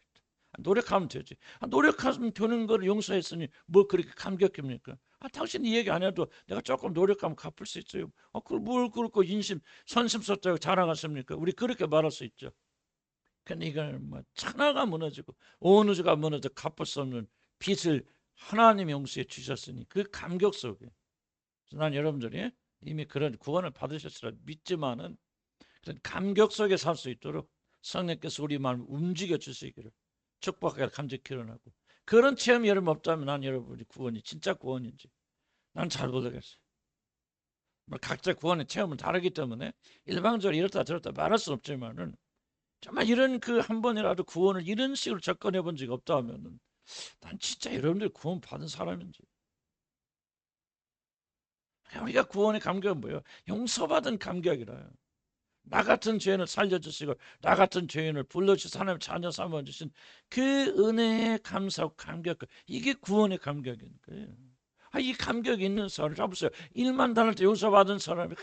Speaker 1: 노력하면 되지. 노력하면 되는 거를 용서했으니 뭐 그렇게 감격입니까? 당신 이 얘기 안 해도 내가 조금 노력하면 갚을 수 있어요. 그걸 뭘 그렇고 인심 선심섭자고 자랑하십니까? 우리 그렇게 말할 수 있죠. 근데 이건 뭐 천하가 무너지고 온 우주가 무너져 갚을 수 없는 빚을 하나님 용서해 주셨으니 그 감격 속에 난 여러분들이 이미 그런 구원을 받으셨으라 믿지만은 그런 감격 속에 살 수 있도록 성령께서 우리 마음을 움직여 주시기를 축복하게 감격 일어나고 그런 체험이 여러분 없다면 난 여러분이 구원이 진짜 구원인지 난 잘 모르겠어요. 각자 구원의 체험은 다르기 때문에 일방적으로 이렇다 저렇다 말할 수 없지만은 정말 이런 그 한 번이라도 구원을 이런 식으로 접근해 본 적이 없다 하면은 난 진짜 여러분들 구원 받은 사람인지. 우리가 구원의 감격은 뭐예요? 용서받은 감격이라요. 나 같은 죄인을 살려주시고 나 같은 죄인을 불러주셔서 하나님 자녀 삼아주신 그 은혜에 감사하고 감격, 이게 구원의 감격인 거예요. 이 감격이 있는 사람 잡으세요. 1만 달란트 용서받은 사람이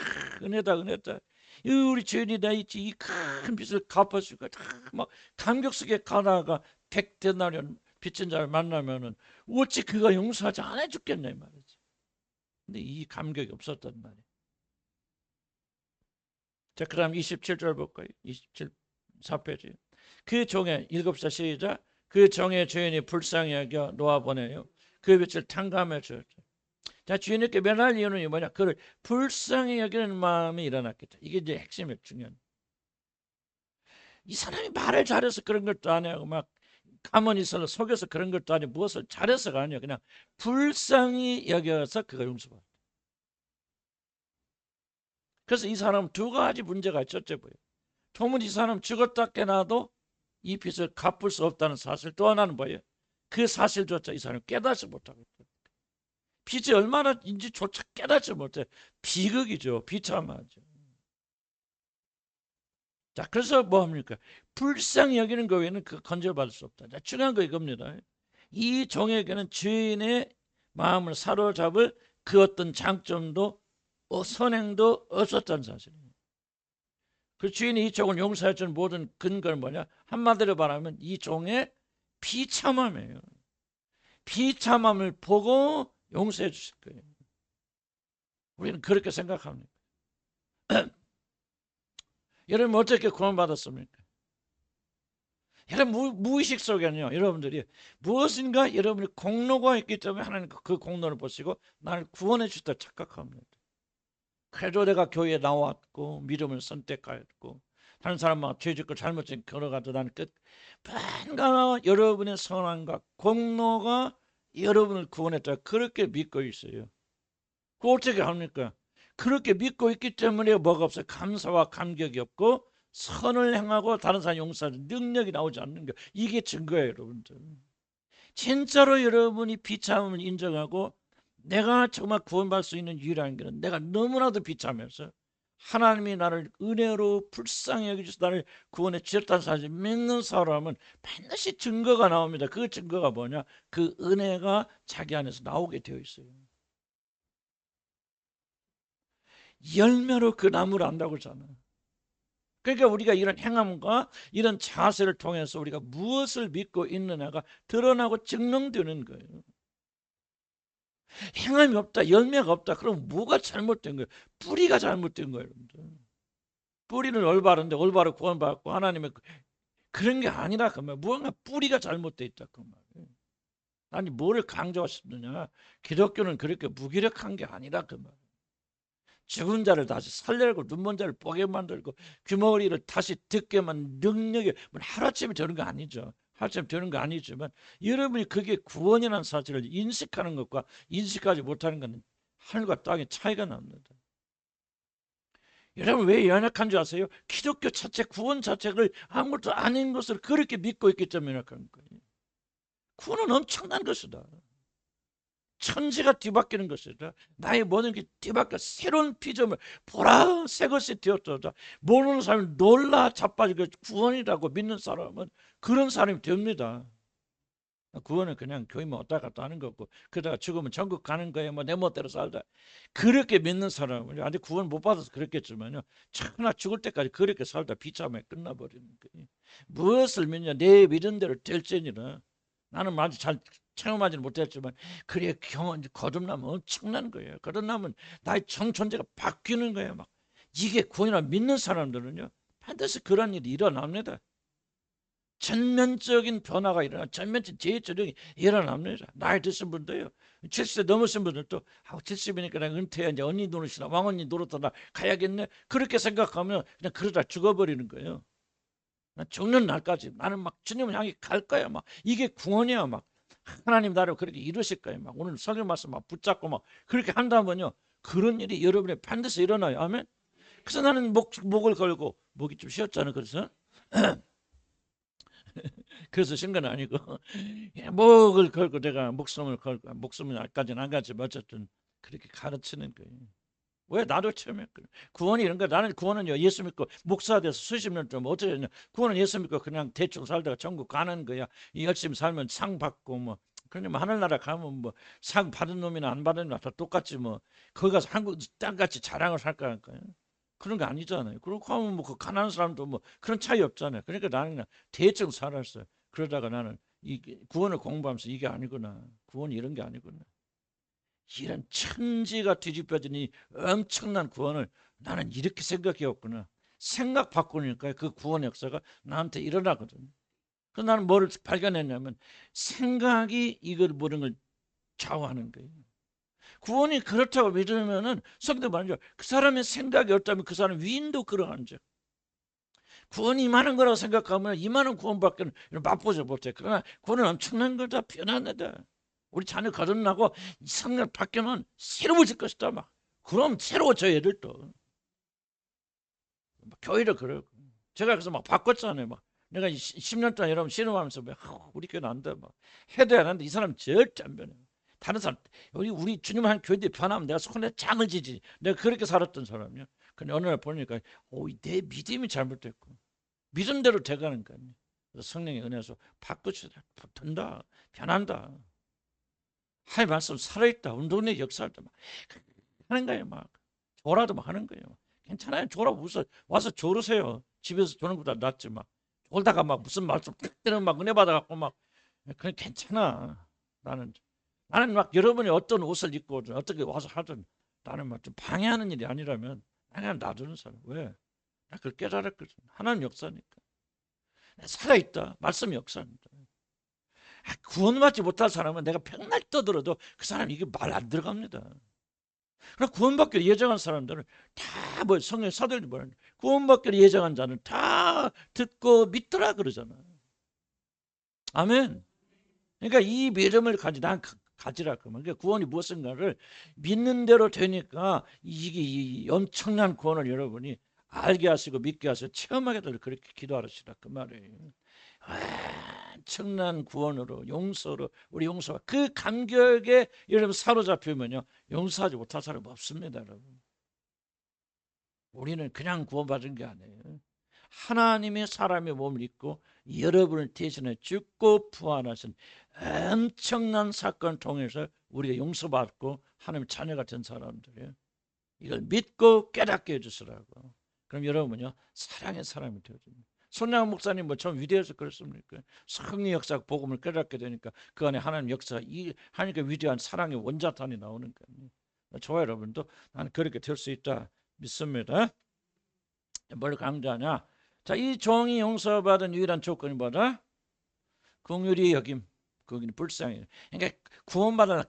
Speaker 1: 은혜다 은혜다. 우리 죄인이 나 있지 이 큰 빚을 갚아주고 막 감격 속에 가다가 100데나리온 빚진 자를 만나면은 어찌 그가 용서하지 않아 죽겠냐 이 말이지. 근데 이 감격이 없었단 말이에요. 자, 그 다음 27절 볼까요? 27, 4페이지. 그 종의 7살 시작. 그 종의 주인이 불쌍히 여겨 놓아보내요. 그 빛을 탕감해 주었죠. 자, 주인에게 면할 이유는 뭐냐? 그를 불쌍히 여기는 마음이 일어났겠다. 이게 이제 핵심이 중요한. 이 사람이 말을 잘해서 그런 것도 아니고 막 가만히 있어 속여서 그런 것도 아니고 무엇을 잘해서가 아니야. 그냥 불쌍히 여겨서 그가 용서받아. 그래서 이 사람은 두 가지 문제가 있었죠. 도무지 이 사람 죽었다 깨나도 이 빚을 갚을 수 없다는 사실. 또 하나는 뭐예요? 그 사실조차 이 사람이 깨닫지 못하고 있다. 빚이 얼마나인지조차 깨닫지 못해. 비극이죠. 비참하죠. 자, 그래서 뭐 합니까? 불쌍히 여기는 거 외에는 그 건져받을 수 없다. 자, 중요한 거 이겁니다. 이 종에게는 주인의 마음을 사로잡을 그 어떤 장점도 선행도 없었다는 사실입니다. 그 주인이 이 종을 용서해 준 모든 근거는 뭐냐? 한마디로 말하면 이 종의 비참함이에요. 비참함을 보고 용서해 주실 거예요. 우리는 그렇게 생각합니다. 여러분 어떻게 구원받았습니까? 여러분 무의식 속에는요. 여러분들이 무엇인가 여러분이 공로가 있기 때문에 하나님 그 공로를 보시고 나를 구원해 주셨다 착각합니다. 그래도 내가 교회에 나왔고 믿음을 선택하였고 다른 사람과 죄짓고 잘못된 걸어가도 나는 뭔가 여러분의 선함과 공로가 여러분을 구원했다 그렇게 믿고 있어요. 그 어떻게 합니까? 그렇게 믿고 있기 때문에 뭐가 없어요? 감사와 감격이 없고 선을 행하고 다른 사람 용서하는 능력이 나오지 않는 거. 이게 증거예요, 여러분들. 진짜로 여러분이 비참함을 인정하고 내가 정말 구원받을 수 있는 유일한 길은 내가 너무나도 비참해서 하나님이 나를 은혜로 불쌍히 여기셔서 나를 구원해 주셨다는 사실 믿는 사람은 반드시 증거가 나옵니다. 그 증거가 뭐냐? 그 은혜가 자기 안에서 나오게 되어 있어요. 열매로 그 나무를 안다고 하잖아요. 그러니까 우리가 이런 행함과 이런 자세를 통해서 우리가 무엇을 믿고 있느냐가 드러나고 증명되는 거예요. 행함이 없다, 열매가 없다. 그럼 뭐가 잘못된 거예요? 뿌리가 잘못된 거예요, 여러분들. 뿌리는 올바른데 올바로 구원받고 하나님의 그런 게 아니라 그 말. 무언가 뿌리가 잘못돼 있다 그 말. 아니 뭐를 강조하고 싶느냐? 기독교는 그렇게 무기력한 게 아니라 그 말. 죽은 자를 다시 살려고 눈먼 자를 보게 만들고 귀머거리를 다시 듣게만 능력이 하루아침에 되는 거 아니죠. 하루아침에 되는 거 아니지만 여러분이 그게 구원이라는 사실을 인식하는 것과 인식하지 못하는 것은 하늘과 땅의 차이가 납니다. 여러분 왜 연약한 줄 아세요? 기독교 자체 구원 자체를 아무것도 아닌 것을 그렇게 믿고 있기 때문에 연약한 거예요. 구원은 엄청난 것이다. 천지가 뒤바뀌는 것이다. 나의 모든 게 뒤바뀌어 새로운 피조물 보라 새 것이 되었다. 모르는 사람이 놀라 자빠지고 구원이라고 믿는 사람은 그런 사람이 됩니다. 구원은 그냥 교회만 왔다 갔다 하는 거고 그러다가 죽으면 천국 가는 거예요. 뭐 내 멋대로 살다. 그렇게 믿는 사람은 아직 구원 못 받아서 그렇겠지만요. 차나 죽을 때까지 그렇게 살다 비참하게 끝나버리는 거예요. 무엇을 믿냐? 내 믿은 대로 될지니라. 나는 아직 잘 체험하지는 못했지만 그래 경험 거듭나면 엄청난 거예요. 거듭나면 나의 정천재가 바뀌는 거예요. 막 이게 구원이라 믿는 사람들은요 반드시 그런 일이 일어납니다. 전면적인 변화가 일어나 전면적 재조정이 일어납니다. 나이 드신 분도요 70세 넘으신 분들도 70이니까 내가 은퇴해 이제 언니 노릇이나 왕언니 노릇하다 가야겠네 그렇게 생각하면 그냥 그러다 죽어버리는 거예요. 죽는 날까지 나는 막 주님을 향해 갈 거야. 막 이게 구원이야. 막 하나님 나를 그렇게 이루실 거예요. 막 오늘 설교 말씀 막 붙잡고 막 그렇게 한다면요 그런 일이 여러분의 반드시 일어나요. 아멘. 그래서 나는 목을 걸고 목이 좀 쉬었잖아요. 그래서 쉰 건 아니고 목을 걸고 내가 목숨을 걸고 목숨을까지는 안 가지만 어쨌든 그렇게 가르치는 거예요. 왜 나도 체험했거든. 구원이 이런 거 나는 구원은요 예수 믿고 목사 돼서 수십 년 동안 어떻게 했냐. 구원은 예수 믿고 그냥 대충 살다가 천국 가는 거야. 열심히 살면 상 받고 뭐 그러면 뭐 하늘나라 가면 뭐 상 받은 놈이나 안 받은 놈이나 다 똑같지 뭐 거기 가서 한국 땅같이 자랑을 할 거니까요. 그런 거 아니잖아요. 그렇고 하면 뭐 그 가난한 사람도 뭐 그런 차이 없잖아요. 그러니까 나는 그냥 대충 살았어요. 그러다가 나는 이 구원을 공부하면서 이게 아니구나. 구원이 이런 게 아니구나. 이런 천지가 뒤집혀진 이 엄청난 구원을 나는 이렇게 생각해왔구나. 생각 바꾸니까 그 구원 역사가 나한테 일어나거든. 그래서 나는 뭐를 발견했냐면 생각이 이걸 모든 걸 좌우하는 거예요. 구원이 그렇다고 믿으면은 성도 말이죠. 그 사람의 생각이 없다면 그 사람 위인도 그러한 적. 구원이 임하는 거라고 생각하면 임하는 구원밖에 맛보지 못해. 그러나 구원은 엄청난 거다. 변화다. 우리 자녀 거듭나고 성령 바뀌면 새로워질 것이다. 막 그럼 새로워져 애들도. 교회도 그래요. 제가 그래서 막 바꿨잖아요. 막 내가 10년 동안 여러분 신음하면서 우리 교회는 안 돼. 막 해도 안 하는데 이 사람 절대 안 변해. 다른 사람 우리 주님 한 교회들이 변하면 내가 손에 장을 지지. 내가 그렇게 살았던 사람이야. 근데 어느 날 보니까 내 믿음이 잘못됐고 믿음대로 돼가는 거야. 그래서 성령의 은혜에서 바꾸시다, 된다, 변한다. 하나님 말씀 살아있다. 운동의 역사할 때 막 하는 거예요. 막 조라도 막 하는 거예요. 괜찮아요. 조라 웃어 와서 조르세요. 집에서 조는 것보다 낫지 막. 졸다가 막 무슨 말씀 딱 때는 막 은혜 받아갖고 막 그냥 괜찮아. 나는 막 여러분이 어떤 옷을 입고 어떻게 와서 하든 나는 막 좀 방해하는 일이 아니라면 그냥 놔두는 사람. 왜? 나 그걸 깨달았거든. 하나님 역사니까. 살아있다. 말씀이 역사입니다. 구원받지 못할 사람은 내가 백날 떠들어도 그 사람 이게 말 안 들어갑니다. 그러나 구원받기를 예정한 사람들은 다 뭐 성경 사도들이 뭐라는 구원받기를 예정한 자는 다 듣고 믿더라 그러잖아. 아멘. 그러니까 이 믿음을 가지라 그러면 그러니까 구원이 무엇인가를 믿는 대로 되니까 이게 이 엄청난 구원을 여러분이 알게 하시고 믿게 하시고 체험하게 될 그렇게 기도하시라 그 말이에요. 엄청난 구원으로 용서로 우리 용서가 그 감격에 여러분 사로잡히면요 용서하지 못할 사람 없습니다. 여러분 우리는 그냥 구원받은 게 아니에요. 하나님의 사람의 몸을 입고 여러분을 대신해 죽고 부활하신 엄청난 사건을 통해서 우리가 용서받고 하나님의 자녀가 된 사람들이에요. 이걸 믿고 깨닫게 해주시라고. 그럼 여러분은요 사랑의 사람이 되어집니다. 손양원 목사님 뭐 좀 위대해서 그렇습니까? 성령 역사 복음을 깨닫게 되니까 그 안에 하나님 역사가 이 하나님께 위대한 사랑의 원자탄이 나오는 거예요. 저와 여러분도 나는 그렇게 될 수 있다 믿습니다. 뭘 강조하냐? 자, 이 종이 용서받은 유일한 조건이 뭐다? 긍휼히 여김. 거기는 불쌍해요. 그러니까 구원받을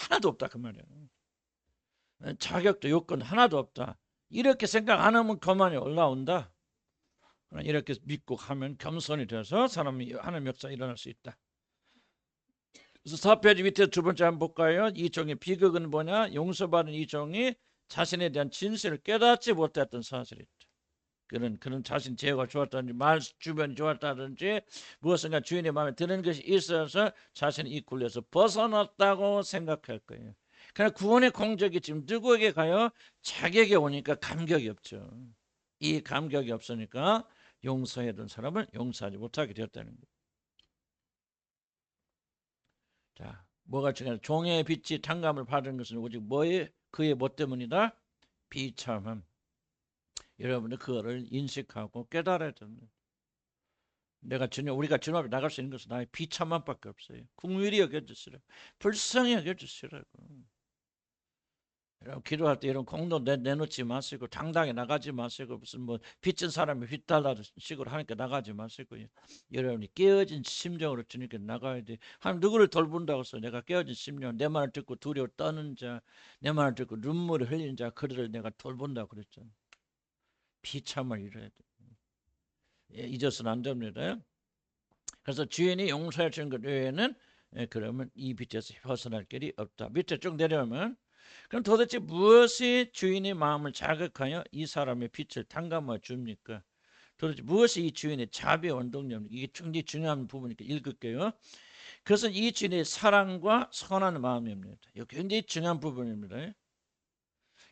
Speaker 1: 하나도 없다 그 말이에요. 자격도 요건 하나도 없다. 이렇게 생각 안 하면 거만이 올라온다. 이렇게 믿고 하면 겸손이 돼서 사람이 하나님 역사 일어날 수 있다. 그래서 4페이지 밑에 두 번째 한번 볼까요? 이 종의 비극은 뭐냐? 용서받은 이 종이 자신에 대한 진실을 깨닫지 못했던 사실이 있다. 그런 자신 제어가 좋았다든지 말 주변이 좋았다든지 무엇인가 주인의 마음에 드는 것이 있어서 자신이 이 굴레에서 벗어났다고 생각할 거예요. 그러나 구원의 공적이 지금 누구에게 가요? 자기에게 오니까 감격이 없죠. 이 감격이 없으니까 용서해둔 사람을 용서하지 못하게 되었다는 거예요. 자, 뭐가 중요하냐? 종의 빛이 탕감을 받은 것은 오직 뭐에 그의 뭐 때문이다? 비참함. 여러분들 그거를 인식하고 깨달아야 됩니다. 우리가 주님 앞에 나갈 수 있는 것은 나의 비참함밖에 없어요. 긍휼히 여겨주시라고, 불쌍히 여겨주시라고. 여러분 기도할 때 이런 공도 내놓지 마시고 당당히 나가지 마시고 무슨 뭐 빚진 사람이 빚 달라는 식으로 하니까 나가지 마시고요. 여러분이 깨어진 심정으로 주님께 나가야 돼. 하나님 누구를 돌본다고 해서 내가 깨어진 심정, 내 말을 듣고 두려워 떠는 자, 내 말을 듣고 눈물을 흘리는 자, 그들을 내가 돌본다고 그랬잖아요. 비참을 이뤄야 돼. 잊어서는 안 됩니다. 그래서 주인이 용서해 준 것 외에는 그러면 이 빚에서 벗어날 길이 없다. 밑에 쭉 내려오면 그럼 도대체 무엇이 주인의 마음을 자극하여 이 사람의 빚을 탕감해 줍니까? 도대체 무엇이 이 주인의 자비의 원동력입니까? 이게 굉장히 중요한 부분이니까 읽을게요. 그것은 이 주인의 사랑과 선한 마음입니다. 이거 굉장히 중요한 부분입니다.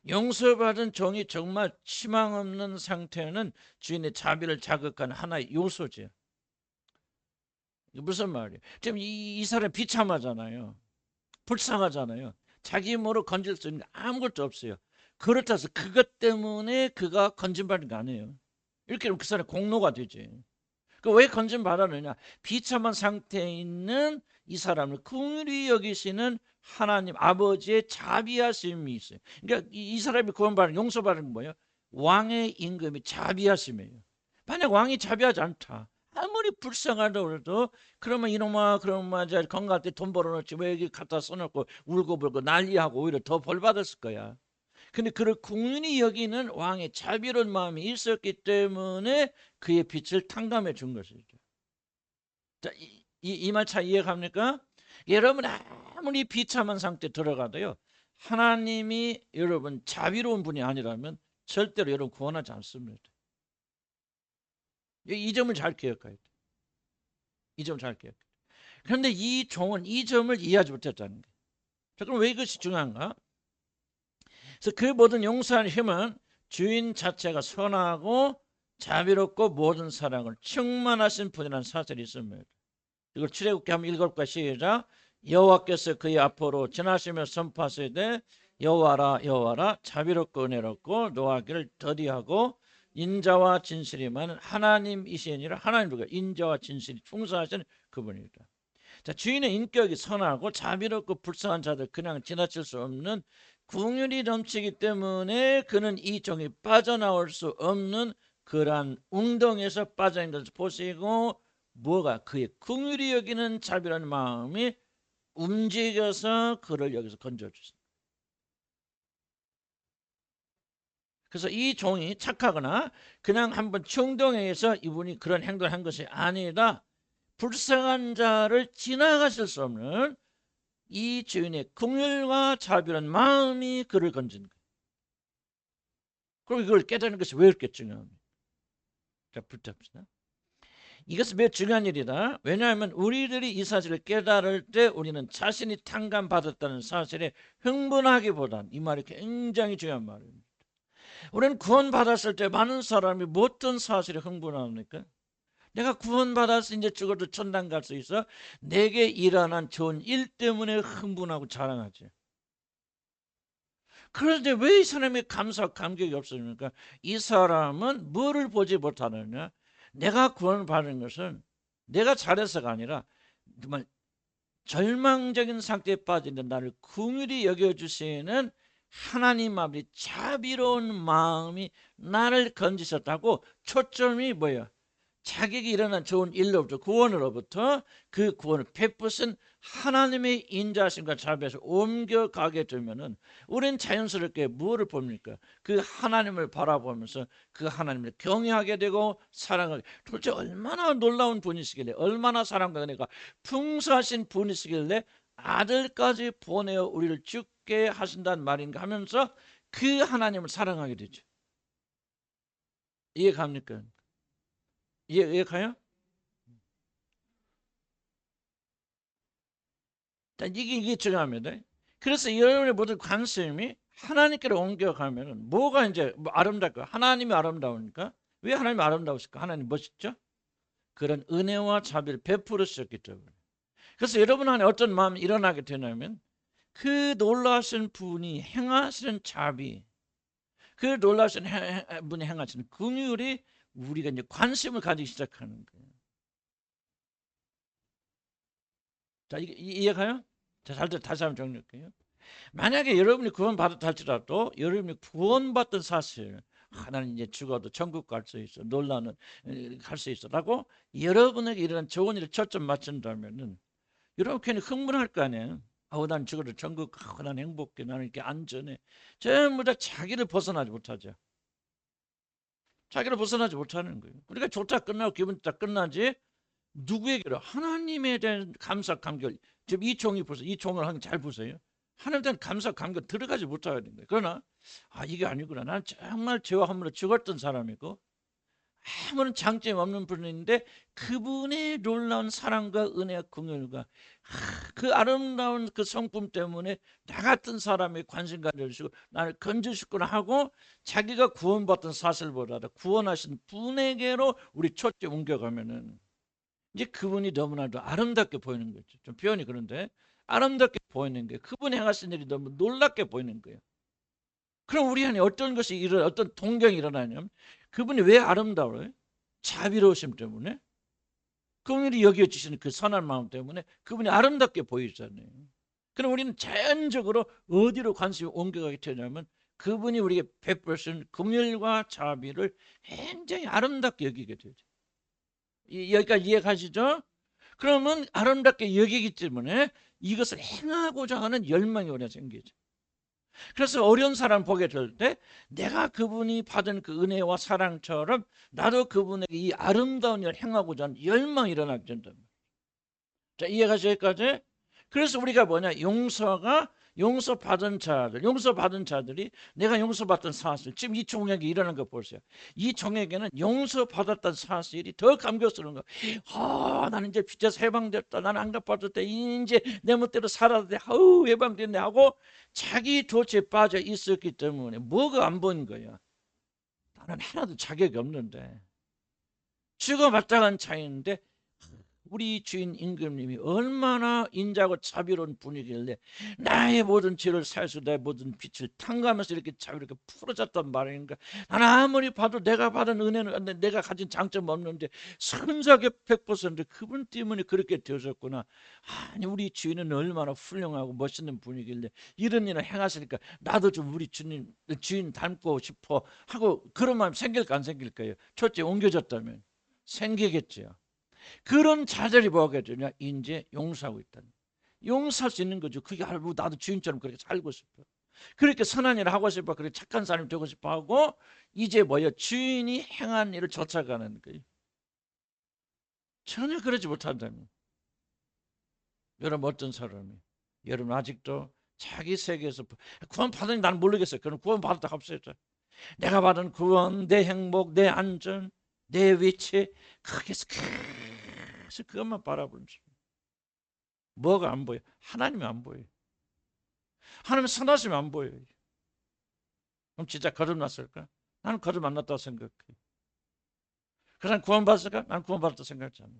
Speaker 1: 용서받은 종이 정말 희망 없는 상태는 주인의 자비를 자극하는 하나의 요소죠. 이게 무슨 말이에요? 지금 이 사람 비참하잖아요. 불쌍하잖아요. 자기 힘으로 건질 수 있는 아무것도 없어요. 그렇다 해서 그것 때문에 그가 건진받은 거 아니에요. 이렇게 하면 그 사람이 공로가 되지. 왜 건진받았느냐? 비참한 상태에 있는 이 사람을 긍휼히 여기시는 하나님 아버지의 자비하심이 있어요. 그러니까 이 사람이 구원받은 용서받은 건 뭐예요? 왕의 임금이 자비하심이에요. 만약 왕이 자비하지 않다. 아무리 불쌍하다고 해도 그러면 이놈아 건강할 때 돈 벌어놓지 왜 여기 갖다 써놓고 울고불고 난리하고 오히려 더 벌 받았을 거야. 근데 그를 긍휼히 여기는 왕의 자비로운 마음이 있었기 때문에 그의 빛을 탕감해 준 것이죠. 자, 이 말 잘 이해갑니까? 여러분 아무리 비참한 상태 들어가도요. 하나님이 여러분 자비로운 분이 아니라면 절대로 여러분 구원하지 않습니다. 이 점을 잘 기억해야 돼. 이 점을 잘 기억해. 그런데 이 종은 이 점을 이해하지 못했다는 거예요. 자, 그럼 왜 이것이 중요한가? 그래서 그 모든 용서하는 힘은 주인 자체가 선하고 자비롭고 모든 사랑을 충만하신 분이라는 사실이 있습니다. 이걸 출애굽기 한번 읽어볼까? 시작. 여호와께서 그의 앞으로 지나시며 선포하시되 여호와라 여호와라 자비롭고 은혜롭고 노하기를 더디하고 인자와 진실이 많은 하나님이시니라. 하나님 누가? 인자와 진실이 충성하시는 그분이다. 자, 주인의 인격이 선하고 자비롭고 불쌍한 자들 그냥 지나칠 수 없는 긍휼이 넘치기 때문에 그는 이 종이 빠져나올 수 없는 그러한 웅덩이에서 빠져있는 것을 보시고 뭐가 그의 긍휼히 여기는 자비라는 마음이 움직여서 그를 여기서 건져주십니다. 그래서 이 종이 착하거나 그냥 한번 충동에 의해서 이분이 그런 행동을 한 것이 아니라 불쌍한 자를 지나가실 수 없는 이 주인의 긍휼과 자비라는 마음이 그를 건진 거예요. 그럼 이걸 깨닫는 것이 왜 이렇게 중요합니까? 자, 붙잡시다. 이것은 매우 중요한 일이다. 왜냐하면 우리들이 이 사실을 깨달을 때 우리는 자신이 탕감받았다는 사실에 흥분하기보단 이 말이 굉장히 중요한 말입니다. 우리는 구원받았을 때 많은 사람이 어떤 사실에 흥분합니까? 내가 구원받아서 이제 죽어도 천당 갈 수 있어. 내게 일어난 좋은 일 때문에 흥분하고 자랑하지. 그런데 왜 이 사람이 감사와 감격이 없습니까? 이 사람은 뭐를 보지 못하느냐? 내가 구원받은 것은 내가 잘해서가 아니라 정말 절망적인 상태에 빠지는 나를 긍휼히 여겨주시는 하나님 아버지 자비로운 마음이 나를 건지셨다고. 초점이 뭐예요? 자격이 일어난 좋은 일로부터, 구원으로부터 그 구원을 베푸신 하나님의 인자심과 자비에서 옮겨가게 되면은 우리는 자연스럽게 무엇을 봅니까? 그 하나님을 바라보면서 그 하나님을 경외하게 되고 사랑하게. 도대체 얼마나 놀라운 분이시길래, 얼마나 사랑과 은혜가 풍성하신 분이시길래 아들까지 보내어 우리를 죽게 하신다는 말인가 하면서 그 하나님을 사랑하게 되죠. 이해갑니까? 이해가요? 이게 중요합니다. 그래서 여러분의 모든 관심이 하나님께로 옮겨가면은 뭐가 이제 뭐 아름다울까? 하나님이 아름다우니까. 왜 하나님이 아름다우실까? 하나님 멋있죠? 그런 은혜와 자비를 베풀으셨기 때문에. 그래서 여러분 안에 어떤 마음이 일어나게 되냐면 그 놀라신 분이 행하시는 자비, 그 놀라신 분이 행하시는 긍휼이 우리가 이제 관심을 가지기 시작하는 거예요. 자, 이해가요? 자, 다시 한번 정리할게요. 만약에 여러분이 구원받았다 할지라도 여러분이 구원받던 사실, 나는 이제 죽어도 천국 갈 수 있어, 놀라는 갈 수 있어라고 여러분에게 이런 좋은 일에 초점 맞춘다면은 여러분 괜히 흥분할 거 아니에요. 난 죽어도 천국 가고 난 행복해, 나는 이렇게 안전해. 전부 다 자기를 벗어나지 못하죠. 자기를 벗어나지 못하는 거예요. 우리가 좋다 끝나고 기분 좋다 끝나지, 누구에게로? 하나님에 대한 감사 감격. 지금 이 종이 보세요. 이 종을 한번 잘 보세요. 하나님에 대한 감사 감격 들어가지 못하는 거예요. 그러나 이게 아니구나. 난 정말 죄와 허물로 죽었던 사람이고 아무런 장점이 없는 분인데 그분의 놀라운 사랑과 은혜와 긍휼과 그 아름다운 그 성품 때문에 나 같은 사람의 관심 가져주시고 나를 건져주셨구나 하고 자기가 구원받던 사실보다 구원하신 분에게로 우리 초점 옮겨가면은 이제 그분이 너무나도 아름답게 보이는 거죠. 좀 표현이 그런데 아름답게 보이는 거예요. 그분이 행하신 일이 너무 놀랍게 보이는 거예요. 그럼 우리 안에 어떤 것이 어떤 동경이 일어나냐면 그분이 왜 아름다워요? 자비로우심 때문에, 그분이 여겨주시는 그 선한 마음 때문에 그분이 아름답게 보이잖아요. 그럼 우리는 자연적으로 어디로 관심이 옮겨가게 되냐면 그분이 우리에게 베푸신 긍휼과 자비를 굉장히 아름답게 여기게 되죠. 여기까지 이해가시죠? 그러면 아름답게 여기기 때문에 이것을 행하고자 하는 열망이 우리가 생기죠. 그래서 어려운 사람 보게 될 때 내가 그분이 받은 그 은혜와 사랑처럼 나도 그분에게 이 아름다운 일을 행하고자 하는 열망이 일어나게 된다. 자, 이해가죠? 여기까지? 그래서 우리가 뭐냐, 용서받은 자들이 내가 용서받던 사실, 지금 이 종에게 일어난 거 보세요. 이 종에게는 용서받았던 사실이 더 감격스러운 거. 나는 이제 빚에서 해방됐다, 나는 안 갚아줬다, 이제 내 멋대로 살아도 돼, 해방됐네 하고 자기 도취에 빠져 있었기 때문에 뭐가 안 보인 거야? 나는 하나도 자격이 없는데, 죽어봤자간 차이인데 우리 주인 임금님이 얼마나 인자하고 자비로운 분이길래 나의 모든 죄를 사해서 내 모든 빛을 탕감해서 이렇게 자비롭게 풀어졌단 말인가. 나는 아무리 봐도 내가 받은 은혜는, 내가 가진 장점 없는데 선하게 100% 그분 때문에 그렇게 되어졌구나. 아니, 우리 주인은 얼마나 훌륭하고 멋있는 분이길래 이런 일을 행하시니까 나도 좀 우리 주인 닮고 싶어 하고 그런 마음 생길까 안 생길까요? 첫째, 옮겨졌다면 생기겠죠. 그런 자들이 뭐가 되냐? 이제 용서하고 있다는. 용서할 수 있는 거죠. 그게 알고 나도 주인처럼 그렇게 살고 싶어. 그렇게 선한 일을 하고 싶어. 그렇게 착한 사람이 되고 싶어 하고 이제 뭐야? 주인이 행한 일을 쫓아가는 거예요. 전혀 그러지 못한다면 여러분 어떤 사람이 여러분 아직도 자기 세계에서 구원 받으니 나는 모르겠어요. 그럼 구원 받았다 합시다. 내가 받은 구원, 내 행복, 내 안전, 내 위치, 거기서 그것만 바라보는 중. 뭐가 안 보여? 하나님이 안 보여. 하나님의 선하심이 안 보여요. 그럼 진짜 거듭났을까? 나는 거듭 안 났다고 생각해. 그 사람 구원받았을까? 나는 구원받았다고 생각하지 않아.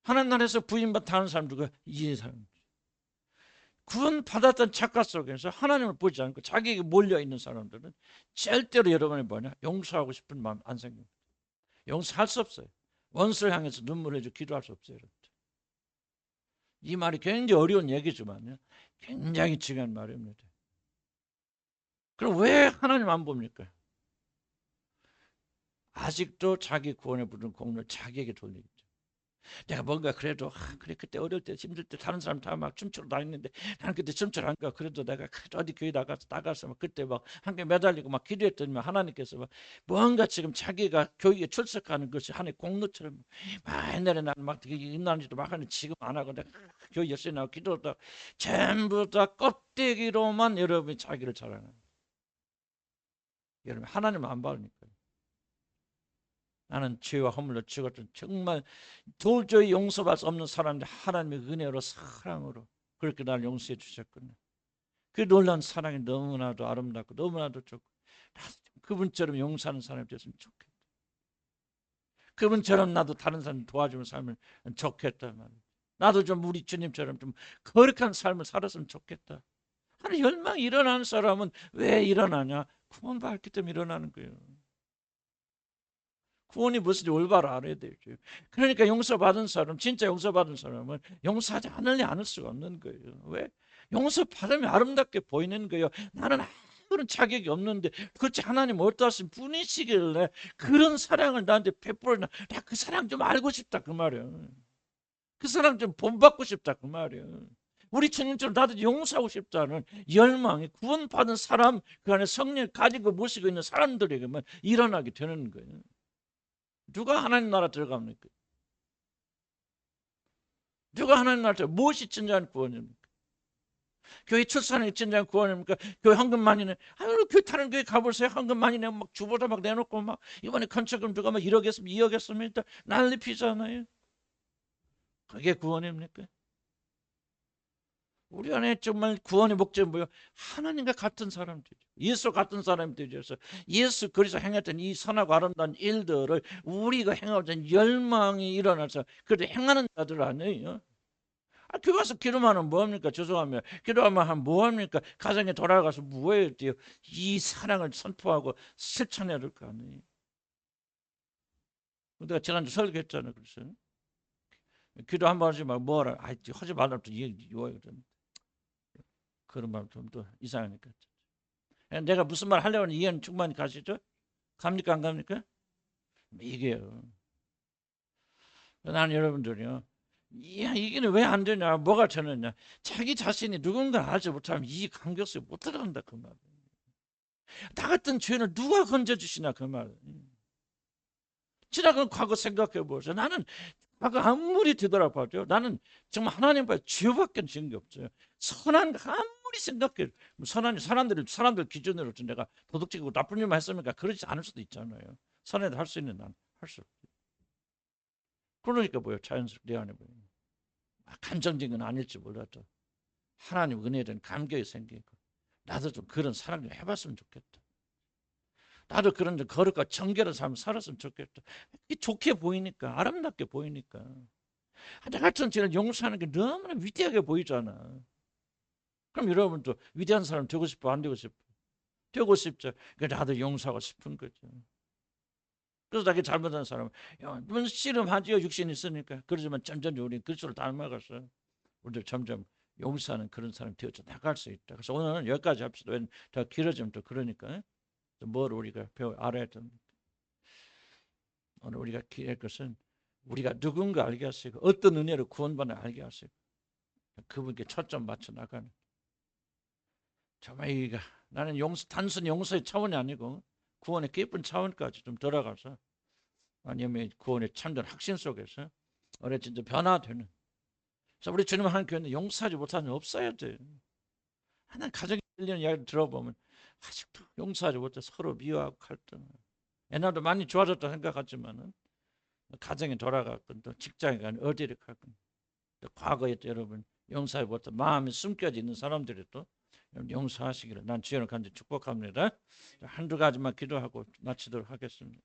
Speaker 1: 하나님 나라에서 부인받는 사람 누가? 이 사람. 구원받았던 착각 속에서 하나님을 보지 않고 자기에게 몰려있는 사람들은 절대로 여러분이 뭐냐? 용서하고 싶은 마음 안 생깁니다. 용서할 수 없어요. 원수를 향해서 눈물 흘려 기도할 수 없어요. 여러분. 이 말이 굉장히 어려운 얘기지만요. 굉장히 중요한 말입니다. 그럼 왜 하나님 안 봅니까? 아직도 자기 구원에 부른 공로를 자기에게 돌리겠죠. 내가 뭔가 그래도 그래 그때 어릴 때 힘들 때 다른 사람 다 막 춤추러 다니는데 나는 그때 춤추러 안 가. 그래도 내가 어디 교회 나가서 막 그때 막 함께 매달리고 막 기도했더니 하나님께서 막 뭔가 지금 자기가 교회에 출석하는 것이 하나의 공로처럼 옛날에 나는 막 되게 임나는지도 막 하는데 지금 안 하고 내가 교회 열심히 나가고 기도하다 전부 다 껍데기로만 여러분이 자기를 자랑하는. 여러분 하나님은 안 봐니까요. 나는 죄와 허물로 죽었던 정말 도저히 용서할 수 없는 사람인데 하나님의 은혜로 사랑으로 그렇게 날 용서해 주셨군요. 그 놀라운 사랑이 너무나도 아름답고 너무나도 좋고 나도 그분처럼 용서하는 사람이 됐으면 좋겠다. 그분처럼 나도 다른 사람 도와주는 삶을 좋겠다 말이야. 나도 좀 우리 주님처럼 좀 거룩한 삶을 살았으면 좋겠다 하는 열망이 일어나는 사람은 왜 일어나냐? 구원받기 때문에 일어나는 거예요. 구원이 무엇인지 올바로 알아야 되죠. 그러니까 용서받은 사람, 진짜 용서받은 사람은 용서하지 않을 수가 없는 거예요. 왜? 용서받으면 아름답게 보이는 거예요. 나는 아무런 자격이 없는데 그렇지 하나님 어떠하신 분이시길래 그런 사랑을 나한테 베풀었나. 나 그 사랑 좀 알고 싶다 그 말이에요. 그 사랑 좀 본받고 싶다 그 말이에요. 우리 주님처럼 나도 용서하고 싶다는 열망이 구원받은 사람 그 안에 성령을 가지고 모시고 있는 사람들에게만 일어나게 되는 거예요. 누가 하나님 나라 들어갑니까? 누가 하나님 나라 들어가? 무엇이 진정한 구원입니까? 교회 출산이 진정한 구원입니까? 교회 헌금 많이 내. 교회 다른 교회 가보세요. 헌금 많이 내면 막 주보다 막 내놓고 막 이번에 건축금 누가 막 1억 했으면 2억 했으면 일단 난리 피잖아요. 그게 구원입니까? 우리 안에 정말 구원의 목적이 뭐예요? 하나님과 같은 사람들이죠. 예수 같은 사람들이죠. 예수 그리스도 행했던 이 선하고 아름다운 일들을 우리가 행하고자 열망이 일어나서 그래도 행하는 자들 아니에요. 교회 가서 기도하면 뭐합니까? 죄송하면 기도하면 뭐합니까? 가정에 돌아가서 뭐해야 돼요? 이 사랑을 선포하고 실천해야 될 거 아니에요. 내가 지난주 설교했잖아요. 그래서 기도 한 번 하지 말고 뭐하라. 하지 말라면 또 이거거든. 그런 말 좀 더 이상하니까. 내가 무슨 말 하려고 하는 이해는 충분히 가시죠? 갑니까 안 갑니까? 이게요. 나는 여러분들이요. 이게 왜 안 되냐? 뭐가 저는냐? 자기 자신이 누군가 알지 못하면 이 간격 속에 못 들어간다 그 말. 나 같은 죄를 누가 건져주시나 그 말. 지나간 과거 생각해 보세요. 나는 과거 아무리 되돌아봐도 나는 정말 하나님과 죄밖에 지은 게 없어요. 선한 거 아무리 생각해 선한 사람들 기준으로 내가 도덕적이고 나쁜 일만 했습니까? 그러지 않을 수도 있잖아요. 선한 할 수 있는 난 할 수 없어요. 그러니까 뭐예요? 자연스럽게 내 안에 보여요. 감정적인 건 아닐지 몰라도 하나님 은혜에 대한 감격이 생기고 나도 좀 그런 사랑 좀 해봤으면 좋겠다. 나도 그런 좀 거룩과 정결한 삶을 살았으면 좋겠다. 이게 좋게 보이니까 아름답게 보이니까 나 같은 죄를 용서하는 게 너무나 위대하게 보이잖아. 그럼 여러분도 위대한 사람 되고 싶어 안 되고 싶어? 되고 싶죠. 그러니까 나도 용서하고 싶은 거죠. 그래서 자기 잘못한 사람은 문 씨름하지요. 육신이 있으니까. 그러지만 점점 우리 그리스도를 닮아가서 우리도 점점 용서하는 그런 사람이 되어져 나갈 수 있다. 그래서 오늘은 여기까지 합시다. 더 길어지면 또 그러니까 뭘 우리가 알아야 됩니다. 오늘 우리가 기할 것은 우리가 누군가 알게 하시고 어떤 은혜로 구원받아 알게 하시고 그분께 초점 맞춰 나가는 정말 이가 나는 단순히 용서의 차원이 아니고 구원의 깊은 차원까지 좀 들어가서 아니면 구원의 참된 확신 속에서 우리 진짜 변화되는. 그래서 우리 주님 한 교회는 용서하지 못하는 없어야 돼. 하나 가정에 들리는 이야기 들어보면 아직도 용서하지 못해 서로 미워하고 갈등. 옛날도 많이 좋아졌다 생각하지만은 가정에 돌아갔건 또 직장에 가는 어디를 갔건 과거에 또 여러분 용서하지 못해 마음이 숨겨져 있는 사람들이 또 용서하시기를 난 주여를 간절히 축복합니다. 한두 가지만 기도하고 마치도록 하겠습니다.